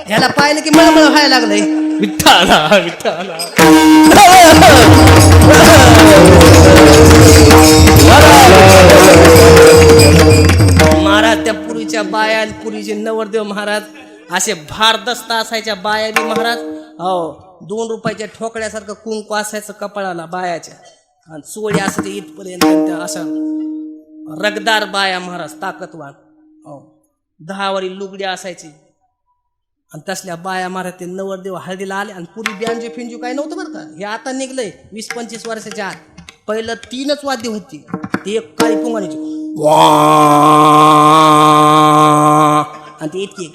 ह्याला पाहिलं की मळमळ व्हायला लागलंय. विठ्ठला विठ्ठला महाराज त्या पूर्वीच्या बाया, पूर्वीचे नवरदेव महाराज असे भारदस्त असायच्या बाया बी महाराज. हो 2 रुपयाच्या ठोकळ्यासारखं कुंकू असायचं कपाळाला बायाच्या. आणि चोळी असायची इथपर्यंत. अशा रगदार बाया महाराज, ताकदवान. हो 10 वारी लुगडी असायची. आणि तसल्या बाया महाराज ते नवरदेव हळदीला आले. आणि पुरी ब्यांजो फिंजो काय नव्हतं बरं का. हे आता निघलंय 20-25 वर्षाच्या आत. पहिलं 3च वाद्य होती. ती एक काळी पुंगाणीची आणि ती इतकी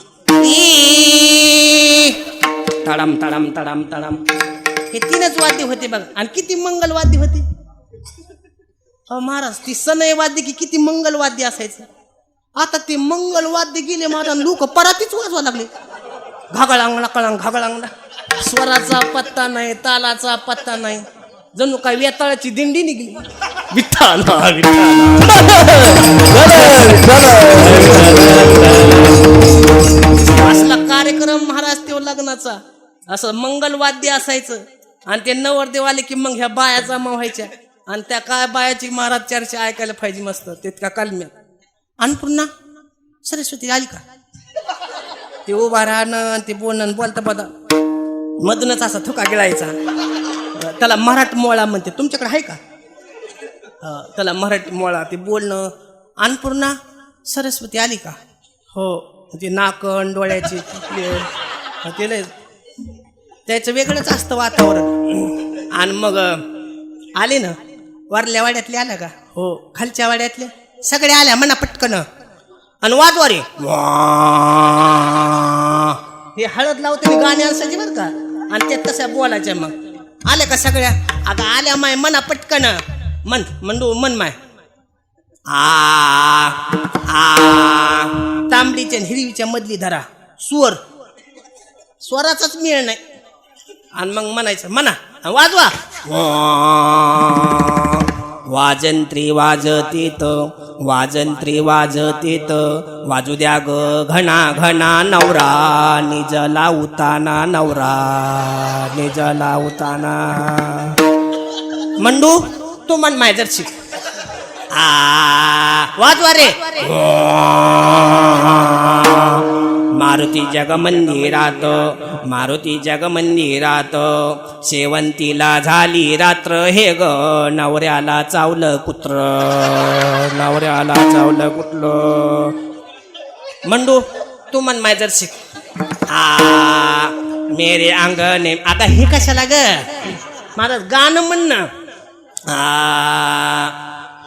तडाम तडाम तडाम तडाम. हे 3च वाद्य होते बघा. आणि किती मंगल वाद्य होते महाराज. ती सनई वाद्य की किती मंगल वाद्य असायचं. आता ते मंगल वाद्य गेले महाराज. लोक परातीच वाजवा लागले. घागळांगला कळांग घागळांगला. स्वराचा पत्ता नाही, तालाचा पत्ता नाही. जणू काय वेताळाची दिंडी निघली. विठ्ठला असला कार्यक्रम महाराज तेव्हा लग्नाचा. असं मंगलवाद्य असायचं. आणि ते नवरदेव आले की मग ह्या बाया जमा व्हायच्या. आणि त्या काय बायाची महाराज चर्चा ऐकायला पाहिजे मस्त. तितका कालम्यात अन्नपूर्णा सरस्वती आली का. ते उभा राहणं ते बोलणं बोलता बोलता मधूनच असा थुका गिळायचा. त्याला मराठ मोळा म्हणते. तुमच्याकडे आहे का? त्याला मराठी मोळा. ते बोलणं अन्नपूर्णा सरस्वती आली का. हो ते नाकण डोळ्याचे ते लय त्याचं वेगळंच असतं वातावरण. आणि मग आले ना वरल्या वाड्यातले आल्या का. हो खालच्या वाड्यातले सगळे आल्या म्हणा पटकन. आणि वाजवारे हे हळद लावते गाणे असायचे बरं का. आणि ते तशा बोलायच्या. मग आल्या का सगळ्या. अगं आल्या माय म्हणा पटकन. मन मंडू मन माय तांबडीच्या हिरवीच्या मधली धरा स्वर. स्वराचाच मेळ नाही. आणि मग म्हणायचं म्हणा वाजवा. वाजंत्री वाजतीत वाजंत्री वाजतीत वाजू द्या ग घना घना नवरा निजला उताना नवरा निजला उताना. मंडू तू मन मायजर शिक. वाजवा रे. मारुती जगमंदिरात मारुती जगमंदिरात शेवंतीला झाली रात्र हे ग नवऱ्याला चावलं कुत्र नवऱ्याला चावलं कुठलं. मंडू तू मन मायजर शिक. मेरे अंगणे. आता हे कशाला ग माझं गाणं म्हण ना.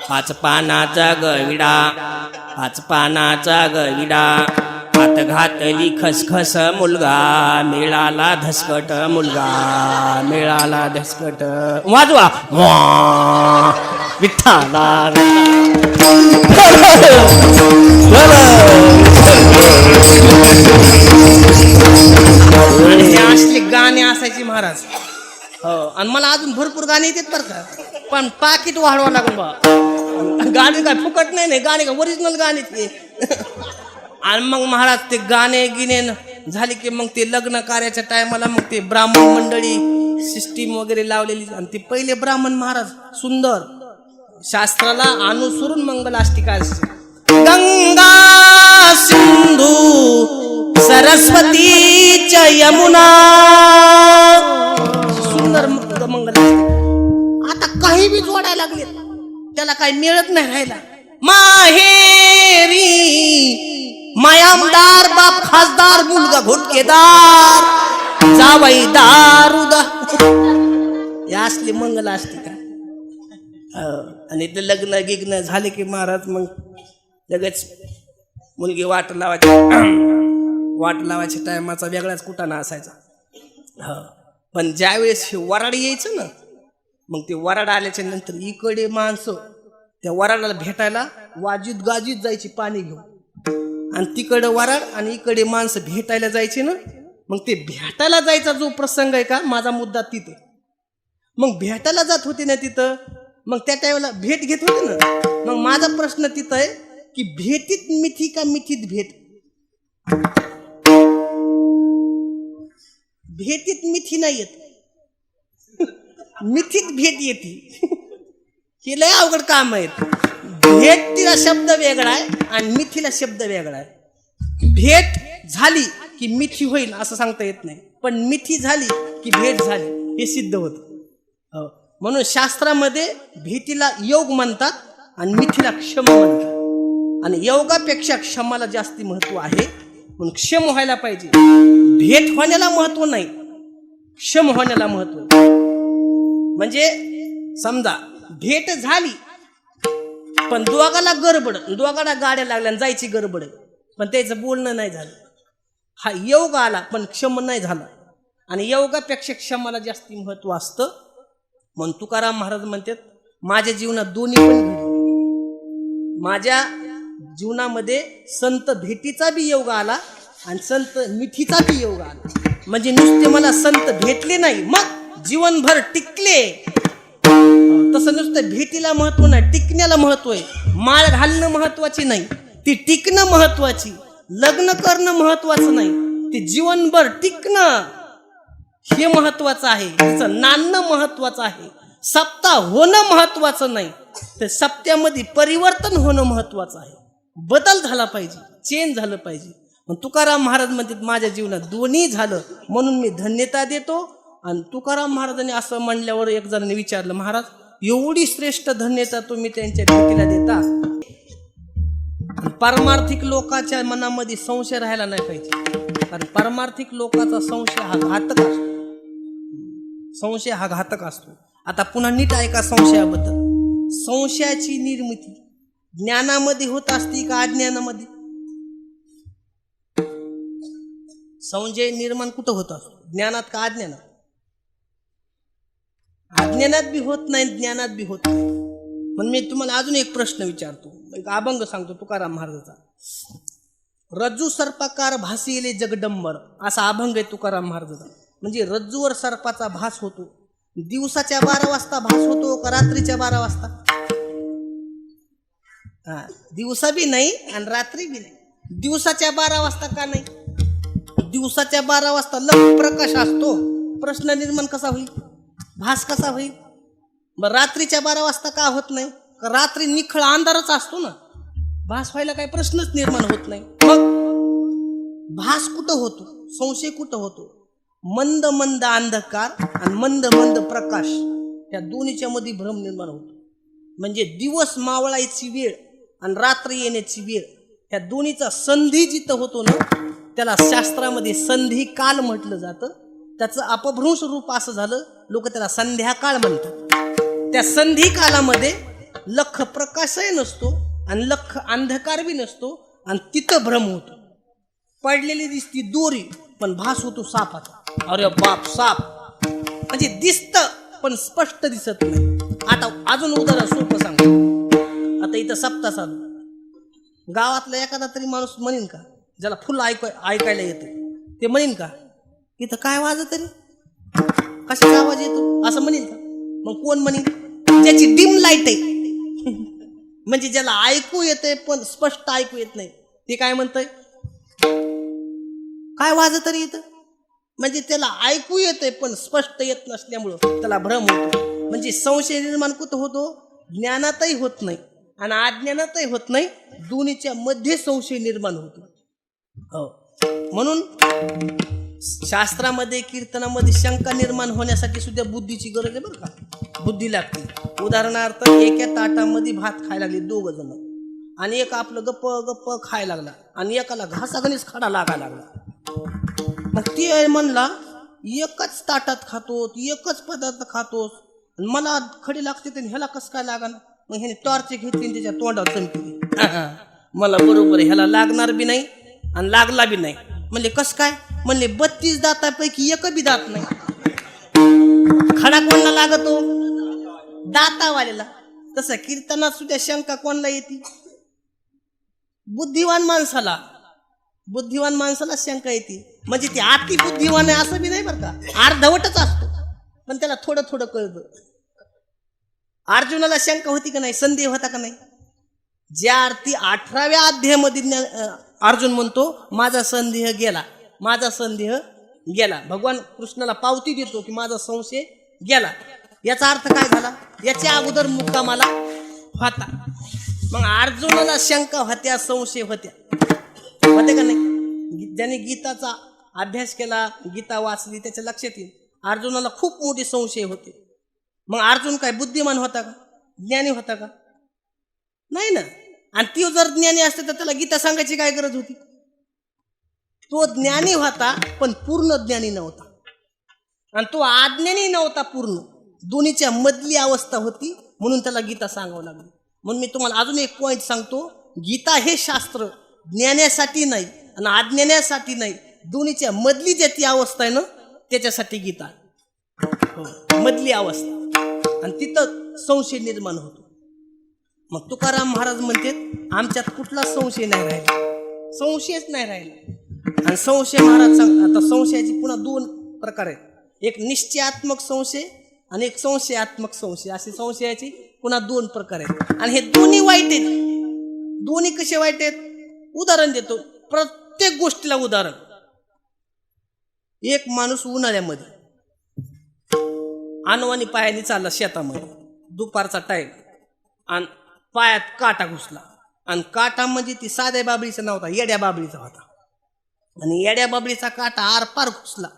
पाच पानाचा गविडा पाच पानाचा गविडा हात घातली खसखस मुलगा मिळाला धसकट मुलगा मिळाला धसकट. वाजवा. विठ्ठला आणि हे असले गाणे असायचे महाराज. हो आणि मला अजून भरपूर गाणे येतात बरं का, पण पाकिट वाढवावं लागून बा. गाणे काय फुकट नाही गाणे का ओरिजिनल गाणे ते. आणि मग महाराज ते गाणे गिने झाले की मग ते लग्न कार्याच्या टायमाला मग ते ब्राह्मण मंडळी सिस्टीम वगैरे लावलेली. आणि ते पहिले ब्राह्मण महाराज सुंदर शास्त्राला अनुसरून मंगलाष्टिका. गंगा सिंधू सरस्वती च यमुना सुंदर मंगलाष्टिका. आता काही बी जोडायला लागले त्याला काही मिळत नाही राहायला. माहेरी मायामदार बाप खासदार मुलगा घोटकेदार जावई दारुदार या असली मंगलाष्टिका. आणि ते लग्न गिग्न झाले की महाराज मग लगेच मुलगी वाट लावायच्या टायमाचा वेगळाच कुटाणा असायचा. पण ज्यावेळेस वराड यायचं ना मग ते वराड आल्याच्या नंतर इकडे माणसं त्या वराडाला भेटायला वाजीत गाजीत जायची पाणी घेऊन. आणि तिकडं वराड आणि इकडे माणसं भेटायला जायचे ना. मग ते भेटायला जायचा जो प्रसंग आहे का माझा मुद्दा तिथे. मग भेटायला जात होते ना तिथं मग त्या टायमाला भेट घेत होते ना. मग माझा प्रश्न तिथं आहे की भेटीत मिठी का मिठीत भेट. भेटीत मिठी नाही येत मिठीत भेट येते. हे लय अवघड काम आहे. भेटीला शब्द वेगळा आहे आणि मिठीला शब्द वेगळा आहे. भेट झाली की मिठी होईल असं सांगता येत नाही, पण मिठी झाली की भेट झाली हे सिद्ध होतं. म्हणून शास्त्रामध्ये भेटीला योग म्हणतात आणि मिठीला क्षम म्हणतात. आणि योगापेक्षा क्षमाला जास्ती महत्व आहे. म्हणून क्षम व्हायला पाहिजे. भेट होण्याला महत्व नाही, क्षम होण्याला महत्व. म्हणजे समजा भेट झाली पण दोघाला गडबड दोघाला गाड्या लागल्या जायची गडबड पण त्याचं बोलणं नाही झालं. हा योग आला पण क्षम नाही झाला. आणि योगापेक्षा क्षमाला जास्ती महत्व असतं. म्हणून तुकाराम महाराज म्हणतात माझ्या जीवनात दोन्ही पण घडले. माझ्या जीवनामध्ये संत भेटीचा बी योग आला आणि संत मिठीचा बी योग आला. म्हणजे नुसते मला संत भेटले नाही मग जीवनभर टिकले. तसं नुसतं भेटीला महत्व नाही, टिकण्याला महत्व आहे. माळ घालणं महत्वाची नाही, ती टिकणं महत्वाची. लग्न करणं महत्वाचं नाही, ते जीवनभर टिकणं हे महत्वाचं आहे. तिचं नांदणं महत्वाचं आहे. सप्ताह होणं महत्वाचं नाही, तर सप्त्यामध्ये परिवर्तन होणं महत्वाचं आहे. बदल झाला पाहिजे, चेंज झालं पाहिजे. मग तुकाराम महाराज म्हणतात माझ्या जीवनात दोन्ही झालं म्हणून मी धन्यता देतो. आणि तुकाराम महाराजांनी असं म्हणल्यावर एक जणांनी विचारलं महाराज एवढी श्रेष्ठ धन्यता तुम्ही त्यांच्या भेटीला देता. पारमार्थिक लोकांच्या मनामध्ये संशय राहायला नाही पाहिजे. कारण पारमार्थिक लोकांचा संशय हा घातक असतो. संशय हा घातक असतो. आता पुन्हा नीट ऐका संशयाबद्दल. संशयाची निर्मिती ज्ञानामध्ये होत असते का अज्ञानामध्ये? संशय निर्माण कुठं होत असतो? ज्ञानात का अज्ञानात? अज्ञानात बी होत नाही, ज्ञानात बी होत नाही. पण मी तुम्हाला अजून एक प्रश्न विचारतो, एक अभंग सांगतो तुकाराम महाराजाचा. रज्जू सर्पाकार भासिले जगडंबर असा अभंग आहे तुकाराम महाराजाचा. म्हणजे रज्जूवर सर्पाचा भास होतो. दिवसाच्या 12 वाजता भास होतो का रात्रीच्या 12 वाजता? हा दिवसा बी नाही आणि रात्री बी नाही. दिवसाच्या 12 वाजता का नाही? दिवसाच्या 12 वाजता लख प्रकाश असतो. प्रश्न निर्माण कसा होईल? भास कसा होईल? मग रात्रीच्या 12 वाजता का होत नाही? का रात्री निखळ अंधारच असतो ना, भास व्हायला काही प्रश्नच निर्माण होत नाही. मग भास कुठं होतो? संशय कुठं होतो? मंद मंद अंधकार आणि मंद मंद प्रकाश, त्या दोन्हीच्या मध्ये भ्रम निर्माण होतो. म्हणजे दिवस मावळायची वेळ आणि रात्र येण्याची वेळ, ह्या दोन्हीचा संधी जिथं होतो ना, त्याला शास्त्रामध्ये संधी काल म्हटलं जातं. त्याचं अपभ्रंश रूप असं झालं, लोक त्याला संध्याकाळ म्हणतात. त्या संधी कालामध्ये लख प्रकाशही नसतो आणि लख अंधकार बी नसतो आणि तिथं भ्रम होतो. पडलेली दिसती दोरी पण भास होतो सापाचा. अरे बाप, साप म्हणजे दिसतं पण स्पष्ट दिसत नाही. आता अजून उदाहरण सोपं सांगतो. आता इथं सप्ताह चालू, गावातला एखादा तरी माणूस म्हणेन का, ज्याला फुल ऐकायला येतं, ते म्हणेन का इथं काय वाजत तरी, कशाचा आवाज येतो असं म्हणेन का? मग कोण म्हणेन? ज्याची डिम लाईट आहे म्हणजे ज्याला ऐकू येतंय पण स्पष्ट ऐकू येत नाही, ते काय म्हणतंय? काय वाजत तरी येतं. म्हणजे त्याला ऐकू येतंय पण स्पष्ट येत नसल्यामुळं त्याला भ्रम होतो. म्हणजे संशय निर्माण कुठं होतो? ज्ञानातही होत नाही आणि अज्ञानातही होत नाही, दोन्हीच्या मध्ये संशय निर्माण होतो. हो, म्हणून शास्त्रामध्ये कीर्तनामध्ये शंका निर्माण होण्यासाठी सुद्धा बुद्धीची गरज आहे बरं का. बुद्धी लागते. उदाहरणार्थ, एका ताटामध्ये भात खायला लागले 2 जण आणि एक आपलं गप्प गप्प खायला लागला आणि एकाला घासागणीच खडा लागायला लागला. मग ते म्हणला एकच ताटात खातोस, एकच पदार्थ खातोस, मला खडी लागते तर ह्याला कसं काय लागा? मग ह्याने टॉर्च घेतली त्याच्या तोंडावर चमकली. मला बरोबर ह्याला लागणार बी नाही आणि लागला बी नाही. म्हणले कस काय? म्हणले 32 दातापैकी एक बी दात नाही. खडा कोणाला लागतो? दातावाल्याला. तसं कीर्तनात सुद्धा शंका कोणाला येते? बुद्धिवान माणसाला. बुद्धिवान माणसाला शंका येते. म्हणजे ती अति बुद्धिवान आहे असं बी नाही बरं का, अर्धवटच असतो पण त्याला थोडं थोडं कळतं. अर्जुनाला शंका होती का नाही? संदेह होता का नाही? ज्या अर्थी 18व्या अध्यायामध्ये अर्जुन म्हणतो माझा संदेह गेला, माझा संदेह गेला. भगवान कृष्णाला पावती देतो की माझा संशय गेला. याचा अर्थ काय झाला? याच्या अगोदर मुक्कामाला होता. मग अर्जुनाला शंका होत्या, संशय होते का नाही? ज्याने गीताचा अभ्यास केला, गीता वाचली, त्याच्या लक्षात येईल अर्जुनाला खूप मोठे संशय होते. मग अर्जुन काय बुद्धिमान होता का? ज्ञानी होता का? नाही ना. आणि ती जर ज्ञानी असते तर त्याला गीता सांगायची काय गरज होती? तो ज्ञानी होता पण पूर्ण ज्ञानी नव्हता आणि तो अज्ञानी नव्हता पूर्ण. दोन्हीच्या मधली अवस्था होती म्हणून त्याला गीता सांगावं लागली. म्हणून मी तुम्हाला अजून एक पॉईंट सांगतो. गीता हे शास्त्र ज्ञानासाठी नाही आणि अज्ञानासाठी नाही, दोन्हीच्या मधली ज्या ती अवस्था आहे ना त्याच्यासाठी गीता. मधली अवस्था आणि तिथं संशय निर्माण होतो. मग तुकाराम महाराज म्हणते आमच्यात कुठला संशय नाही राहिला, संशयच नाही राहिला. आणि संशय महाराज सांग, आता संशयाची पुन्हा 2 प्रकार आहेत. एक निश्चयात्मक संशय आणि एक संशयात्मक संशय, असे संशयाची पुन्हा 2 प्रकार आहेत. आणि हे दोन्ही वाईट आहेत. दोन्ही कसे वाईट आहेत? उदाहरण देतो, प्रत्येक गोष्टीला उदाहरण. एक माणूस उन्हाळ्यामध्ये अनवाणी पायाने चालला शेतामध्ये, दुपारचा टाईम, आणि पायात काटा घुसला. आणि काटा म्हणजे ती साध्या बाबळीचा नव्हता, येड्या बाबळीचा होता. आणि येड्या बाबळीचा काटा आरपार घुसला.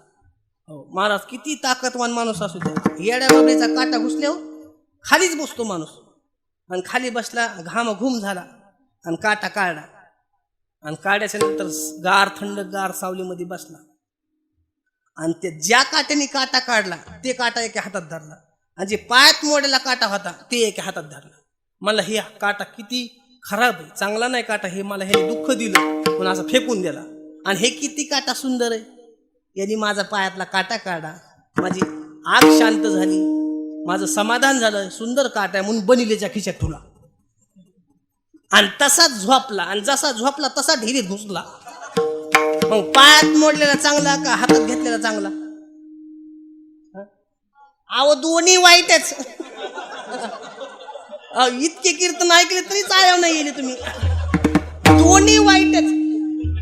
हो, महाराज किती ताकदवान माणूस असू द्या, येड्या बाबळीचा काटा घुसल्यावर खालीच बसतो माणूस. आणि खाली बसला, घाम घुम झाला आणि काटा काढला. आणि काढ्याच्या नंतर गार थंड गार सावलीमध्ये बसला. आणि ते ज्या काट्याने काटा काढला ते काटा एका हातात धरला, आणि जे पायात मोडेला काटा होता ते एका हातात धरला. मला हे काटा किती खराब आहे, चांगला नाही काटा, हे मला हे दुःख दिलं म्हणून असं फेकून दिला. आणि हे किती काटा सुंदर आहे, यांनी माझा पायातला काटा काढा, माझी आग शांत झाली, माझं समाधान झालं, सुंदर काटा आहे म्हणून बनिलेच्या खिशात ठेवला. आणि तसाच झोपला, आणि जसा झोपला तसा ढिरीत घुसला. मग पायात मोडलेला चांगला का हातात घेतलेला चांगला? अहो दोन्ही वाईटच. इतके कीर्तन ऐकले तरी चाळव नाही गेले तुम्ही. दोन्ही वाईटच.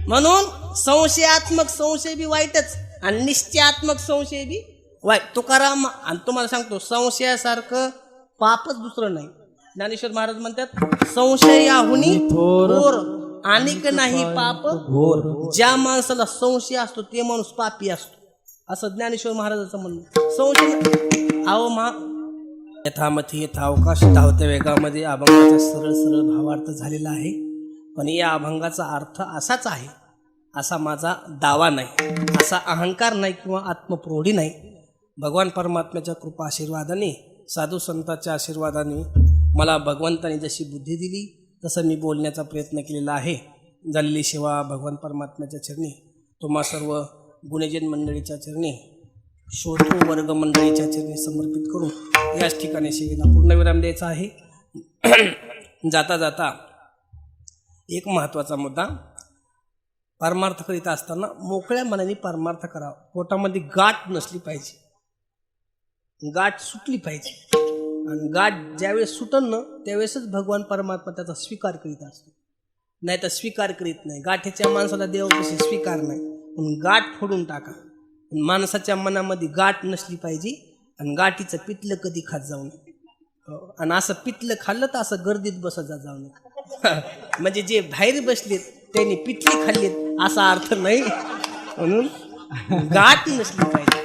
म्हणून संशयात्मक संशय बी वाईटच आणि निश्चयात्मक संशय बी वाईट. तुकाराम आणि तुम्हाला सांगतो संशयासारखं पापच दुसरं नाही. ज्ञानेश्वर महाराज म्हणतात संशयाहुनी थोर अनेक नाही पाप घोर. ज्या माणसाला संशय असतो ते माणूस पापी असतो असं ज्ञानेश्वर महाराजांचं म्हणणं. संशय अहो मा यथामथी यथावकाश धावत्या वेगामध्ये अभंगाचा सरळ सरळ भावार्थ झालेला आहे. पण या अभंगाचा अर्थ असाच आहे असा माझा दावा नाही, असा अहंकार नाही किंवा आत्मप्रौढी नाही. भगवान परमात्म्याच्या कृपा आशीर्वादाने साधू संतांच्या आशीर्वादाने मला भगवंताने जशी बुद्धी दिली तसं मी बोलण्याचा प्रयत्न केलेला आहे. झालेली सेवा भगवान परमात्म्याच्या चरणी, तुम्हा सर्व गुणजन मंडळीच्या चरणी, श्रोतृ वर्ग मंडळीच्या चरणी समर्पित करून याच ठिकाणी सेवेला पूर्णविराम द्यायचा आहे. जाता जाता एक महत्त्वाचा मुद्दा, परमार्थ करीत असताना मोकळ्या मनाने परमार्थ करावा. पोटामध्ये गाठ नसली पाहिजे, गाठ सुटली पाहिजे. आणि गाठ ज्यावेळेस सुटन ना त्यावेळेसच भगवान परमात्मा त्याचा स्वीकार करीत असतो, नाही तर स्वीकार करीत नाही. गाठीच्या माणसाला देवापाशी स्वीकार नाही, म्हणून गाठ फोडून टाका. माणसाच्या मनामध्ये गाठ नसली पाहिजे आणि गाठीचं पितलं कधी खात जाऊ नये. आणि असं पितलं खाल्लं तर असं गर्दीत बसत जाऊ नये. म्हणजे जे बाहेर बसलेत त्यांनी पितली खाल्लीत असा अर्थ नाही. म्हणून गाठ नसली पाहिजे.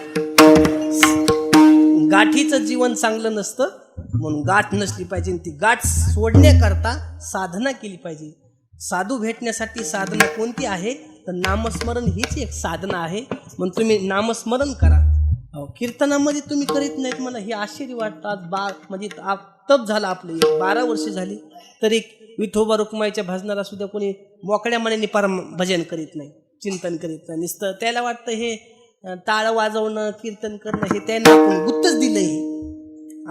गाठीचं जीवन चांगलं नसतं, म्हणून गाठ नसली पाहिजे. ती गाठ सोडण्याकरता साधना केली पाहिजे. साधू भेटण्यासाठी साधना कोणती आहे तर नामस्मरण हीच एक साधना आहे. म्हणून तुम्ही नामस्मरण करा. कीर्तनामध्ये तुम्ही करीत नाहीत, मला हे आश्चर्य वाटतं. आज म्हणजे तप झालं आपलं 12 वर्ष झाली तरी विठोबा रुक्माईच्या भजनाला सुद्धा कोणी मोकळ्या मनाने भजन करीत नाही, चिंतन करीत नाही. नुसतं त्याला वाटतं हे टाळ वाजवणं कीर्तन करणं हे त्यांना आपण गुत्तच दिलंय,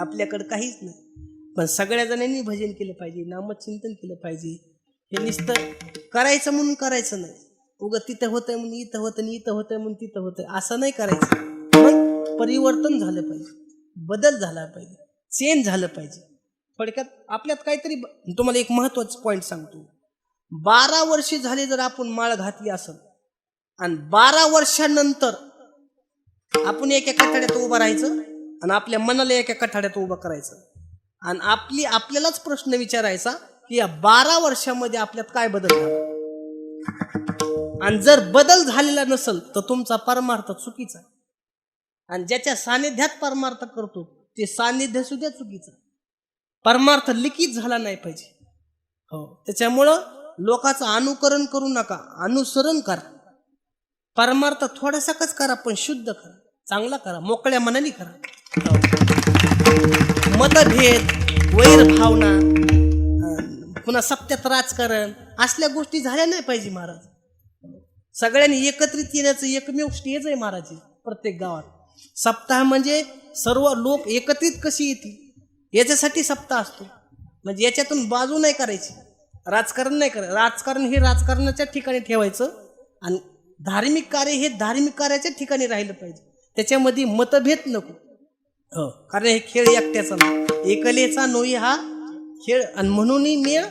आपल्याकडं काहीच नाही. पण सगळ्या जणांनी भजन केलं पाहिजे, नामचिंतन केलं पाहिजे. हे नुसतं करायचं म्हणून करायचं नाही, उगं तिथं होतंय म्हणून इथं होतं, इथं होतंय म्हणून तिथं होतंय असं नाही करायचं. मग परिवर्तन झालं पाहिजे, बदल झाला पाहिजे, चेंज झालं पाहिजे. थोडक्यात आपल्यात काहीतरी. तुम्हाला एक महत्वाचं पॉईंट सांगतो. 12 वर्षे झाले जर आपण माळ घातली असेल आणि 12 वर्षानंतर आपण एका कठाड्यात उभं राहायचं आणि आपल्या मनाला एका कठाड्यात उभं करायचं आणि आपल्यालाच प्रश्न विचारायचा की या 12 वर्षामध्ये आपल्यात काय बदल झाला. आणि जर बदल झालेला नसेल तर तुमचा परमार्थ चुकीचा आहे. आणि ज्याच्या सानिध्यात परमार्थ करतो ते सानिध्य सुद्धा चुकीचं. परमार्थ लिखित झाला नाही पाहिजे. हो, त्याच्यामुळं लोकांचं अनुकरण करू नका, अनुसरण करा. परमार्थ थोडासाच करा पण शुद्ध करा, चांगला करा, मोकळ्या मनाने करा. मतभेद, वैर भावना, पुन्हा सत्यात राजकारण असल्या गोष्टी झाल्या नाही पाहिजे. महाराज सगळ्यांनी एकत्रित येण्याचं एकमेव स्टेज आहे महाराज प्रत्येक गावात. सप्ताह म्हणजे सर्व लोक एकत्रित कशी येतील याच्यासाठी सप्ताह असतो. म्हणजे याच्यातून बाजू नाही करायची, राजकारण नाही करायचं. राजकारण हे राजकारणाच्या ठिकाणी ठेवायचं आणि धार्मिक कार्य हे धार्मिक कार्याच्या ठिकाणी राहिलं पाहिजे. त्याच्यामध्ये मतभेद नको. हो, कारण हे खेळ एकट्याचा नाही, एकलेचा नोई हा खेळ. आणि म्हणून मेळ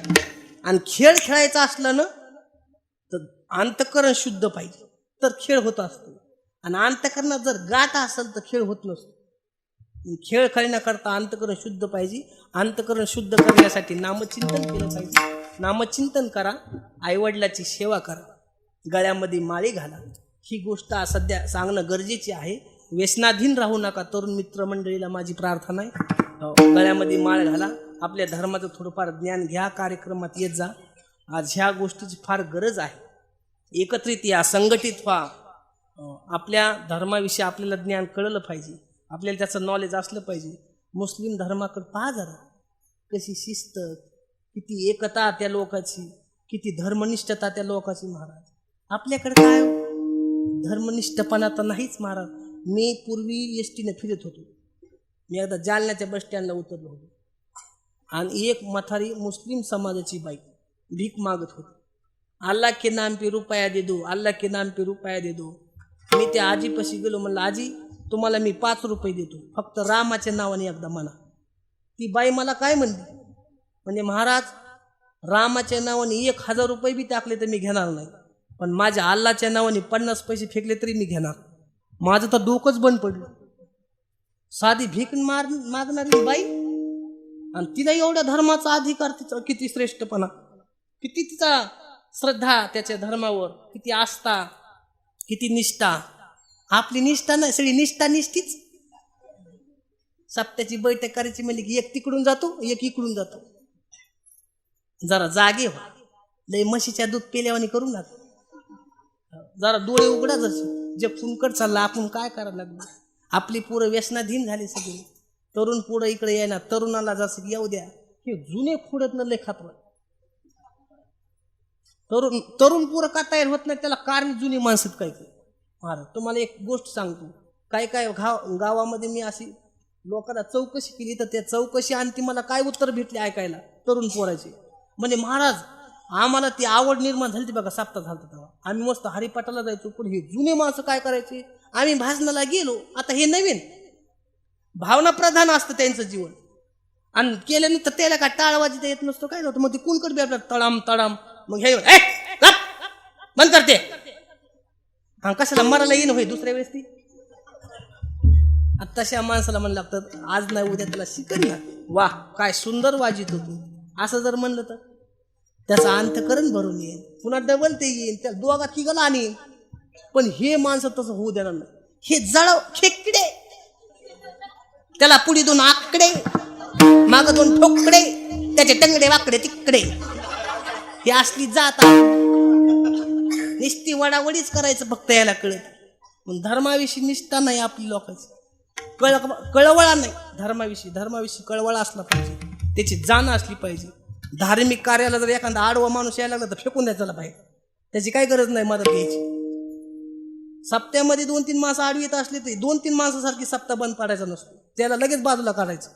आणि खेळ खेळायचा असला ना तर अंतःकरण शुद्ध पाहिजे तर खेळ होत असतो. आणि अंतःकरणात जर गाठ असेल तर खेळ होत नसतो. खेळ खेळण्याकरता अंतःकरण शुद्ध पाहिजे. अंतःकरण शुद्ध करण्यासाठी नामचिंतन केलं पाहिजे. नामचिंतन करा, आईवडिलाची सेवा करा, गळ्यामध्ये माळी घाला. ही गोष्ट सध्या सांगणं गरजेची आहे. व्यसनाधीन राहू नका. तरुण मित्रमंडळीला माझी प्रार्थना आहे, गळ्यामध्ये माळ घाला, आपल्या धर्माचं थोडंफार ज्ञान घ्या, कार्यक्रमात येत जा. आज ह्या गोष्टीची फार गरज आहे. एकत्रित या, संघटित व्हा. आपल्या धर्माविषयी आपल्याला ज्ञान कळलं पाहिजे, आपल्याला त्याचं नॉलेज असलं पाहिजे. मुस्लिम धर्माकडे पहा जरा, कशी शिस्त, किती एकता त्या लोकांची, किती धर्मनिष्ठता त्या लोकांची. महाराज आपल्याकडे काय धर्मनिष्ठपणा तर नाहीच महाराज. मी पूर्वी एसटीने फिरत होतो. मी एकदा जालन्याच्या बस स्टँडला उतरलो होतो आणि एक म्हातारी मुस्लिम समाजाची बाई भीक मागत होती. अल्लाह के नाम पे रुपया दे दो, अल्लाह के नाम पे रुपया दे दो. मी त्या आजीपाशी गेलो, म्हणलं आजी तुम्हाला मी 5 रुपये देतो, फक्त रामाच्या नावाने एकदा म्हणा. ती बाई मला काय म्हणली, म्हणजे महाराज रामाच्या नावाने 1,000 रुपये बी टाकले तर मी घेणार नाही, पण माझ्या अल्लाच्या नावाने 50 पैसे फेकले तरी मी घेणार. माझं तर डोकंच बंद पडलं. साधी भीक मागणारी बाई आणि तिला एवढ्या धर्माचा अधिकार, तिचा किती श्रेष्ठपणा, किती तिचा श्रद्धा त्याच्या धर्मावर, किती आस्था, किती निष्ठा. आपली निष्ठा नाही, सगळी निष्ठा निष्ठीच. सप्त्याची बैठक करायची म्हणजे की एक तिकडून जातो एक इकडून जातो. जरा जागे व्हा, लय म्हशीच्या दूध पेल्यावानी करू नका. जरा डोळे उघडा, जसे जे फुंकट चालला आपण काय करायला लागलो. आपली पोरं व्यसनाधीन झाली सगळी. तरुण पोरं इकडे येणार, तरुणाला जसं येऊ द्या, हे जुने खोडत न लय खात. तरुण पोरं का तयार होत नाही त्याला कारण जुनी माणसं काय काय. महाराज तुम्हाला एक गोष्ट सांगतो, काय काय गावामध्ये मी अशी लोकांना चौकशी केली तर त्या चौकशी आणि ती मला काय उत्तर भेटले ऐकायला तरुण पोराचे. म्हणजे महाराज आम्हाला ती आवड निर्माण झाली ती बघा, सप्ताह झाला तेव्हा आम्ही मस्त हरिपाठाला जायचो, पण हे जुने माणसं काय करायचे, आम्ही भाजनाला गेलो, आता हे नवीन भावना प्रधान असतं त्यांचं जीवन. आणि केल्यानंतर त्याला काय टाळवाजी येत नसतो, काय नव्हतं. मग ते कोणकडे बी आपल्याला तडाम तडाम, मग हे बंद करते, हा कशाला मराला येईन होय दुसऱ्या वेळेस ती. तशा माणसाला म्हणलं लागतं आज नाही उद्या त्याला शिकन ना. वा काय सुंदर वाजित होतो, असं जर म्हणलं तर त्याचा अंतकरण भरून येईल, पुन्हा डबल ते येईल, त्या दोघा तिघाला आणीन. पण हे माणसं तसं होऊ देणार नाही. हे जळव खेकडे, त्याला पुढे 2 आकडे, माग 2 ठोकडे, त्याचे टंगडे वाकडे तिकडे. हे असली जात निस्ती वडावडीच करायचं फक्त, याला कळत. पण धर्माविषयी निष्ठा नाही आपली लोकांची, कळवळा नाही. धर्माविषयी कळवळा असला पाहिजे, त्याची जाण असली पाहिजे. धार्मिक कार्याला जर एखादा आडवा माणूस यायला लागला तर फेकून द्यायचा बाहेर, त्याची काही गरज नाही मदत घ्यायची. सप्त्यामध्ये 2-3 माणसं आडवी येत असले तरी 2-3 माणसासारखी सप्ताह बंद पाडायचा नसतो, त्याला लगेच बाजूला काढायचं.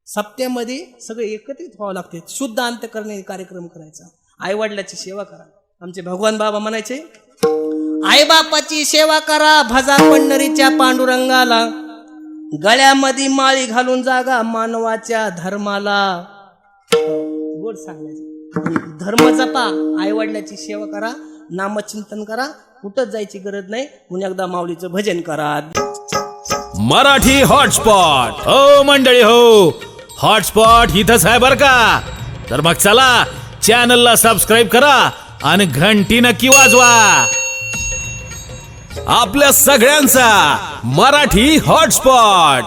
सप्त्यामध्ये सगळे एकत्रित व्हावं लागते, शुद्ध अंतकरणे कार्यक्रम करायचा. आई वडिलाची सेवा करा. आमचे भगवान बाबा म्हणायचे, आई बापाची सेवा करा, भजा पंढरीच्या पांडुरंगाला, गळ्यामध्ये माळी घालून जागा मानवाच्या धर्माला. गोड सांगायचं, धर्म जपा, आई वडिलाची सेवा करा, नामचिंतन करा, कुठंच जायची गरज नाही, म्हणून एकदा माऊलीचं भजन करा. मराठी हॉटस्पॉट हो मंडळी हो, हॉटस्पॉट इथंच आहे बर का. तर मग चला चॅनलला सबस्क्राईब करा आणि घंटी नक्की वाजवा. आपल्या सगळ्यांचा मराठी हॉटस्पॉट.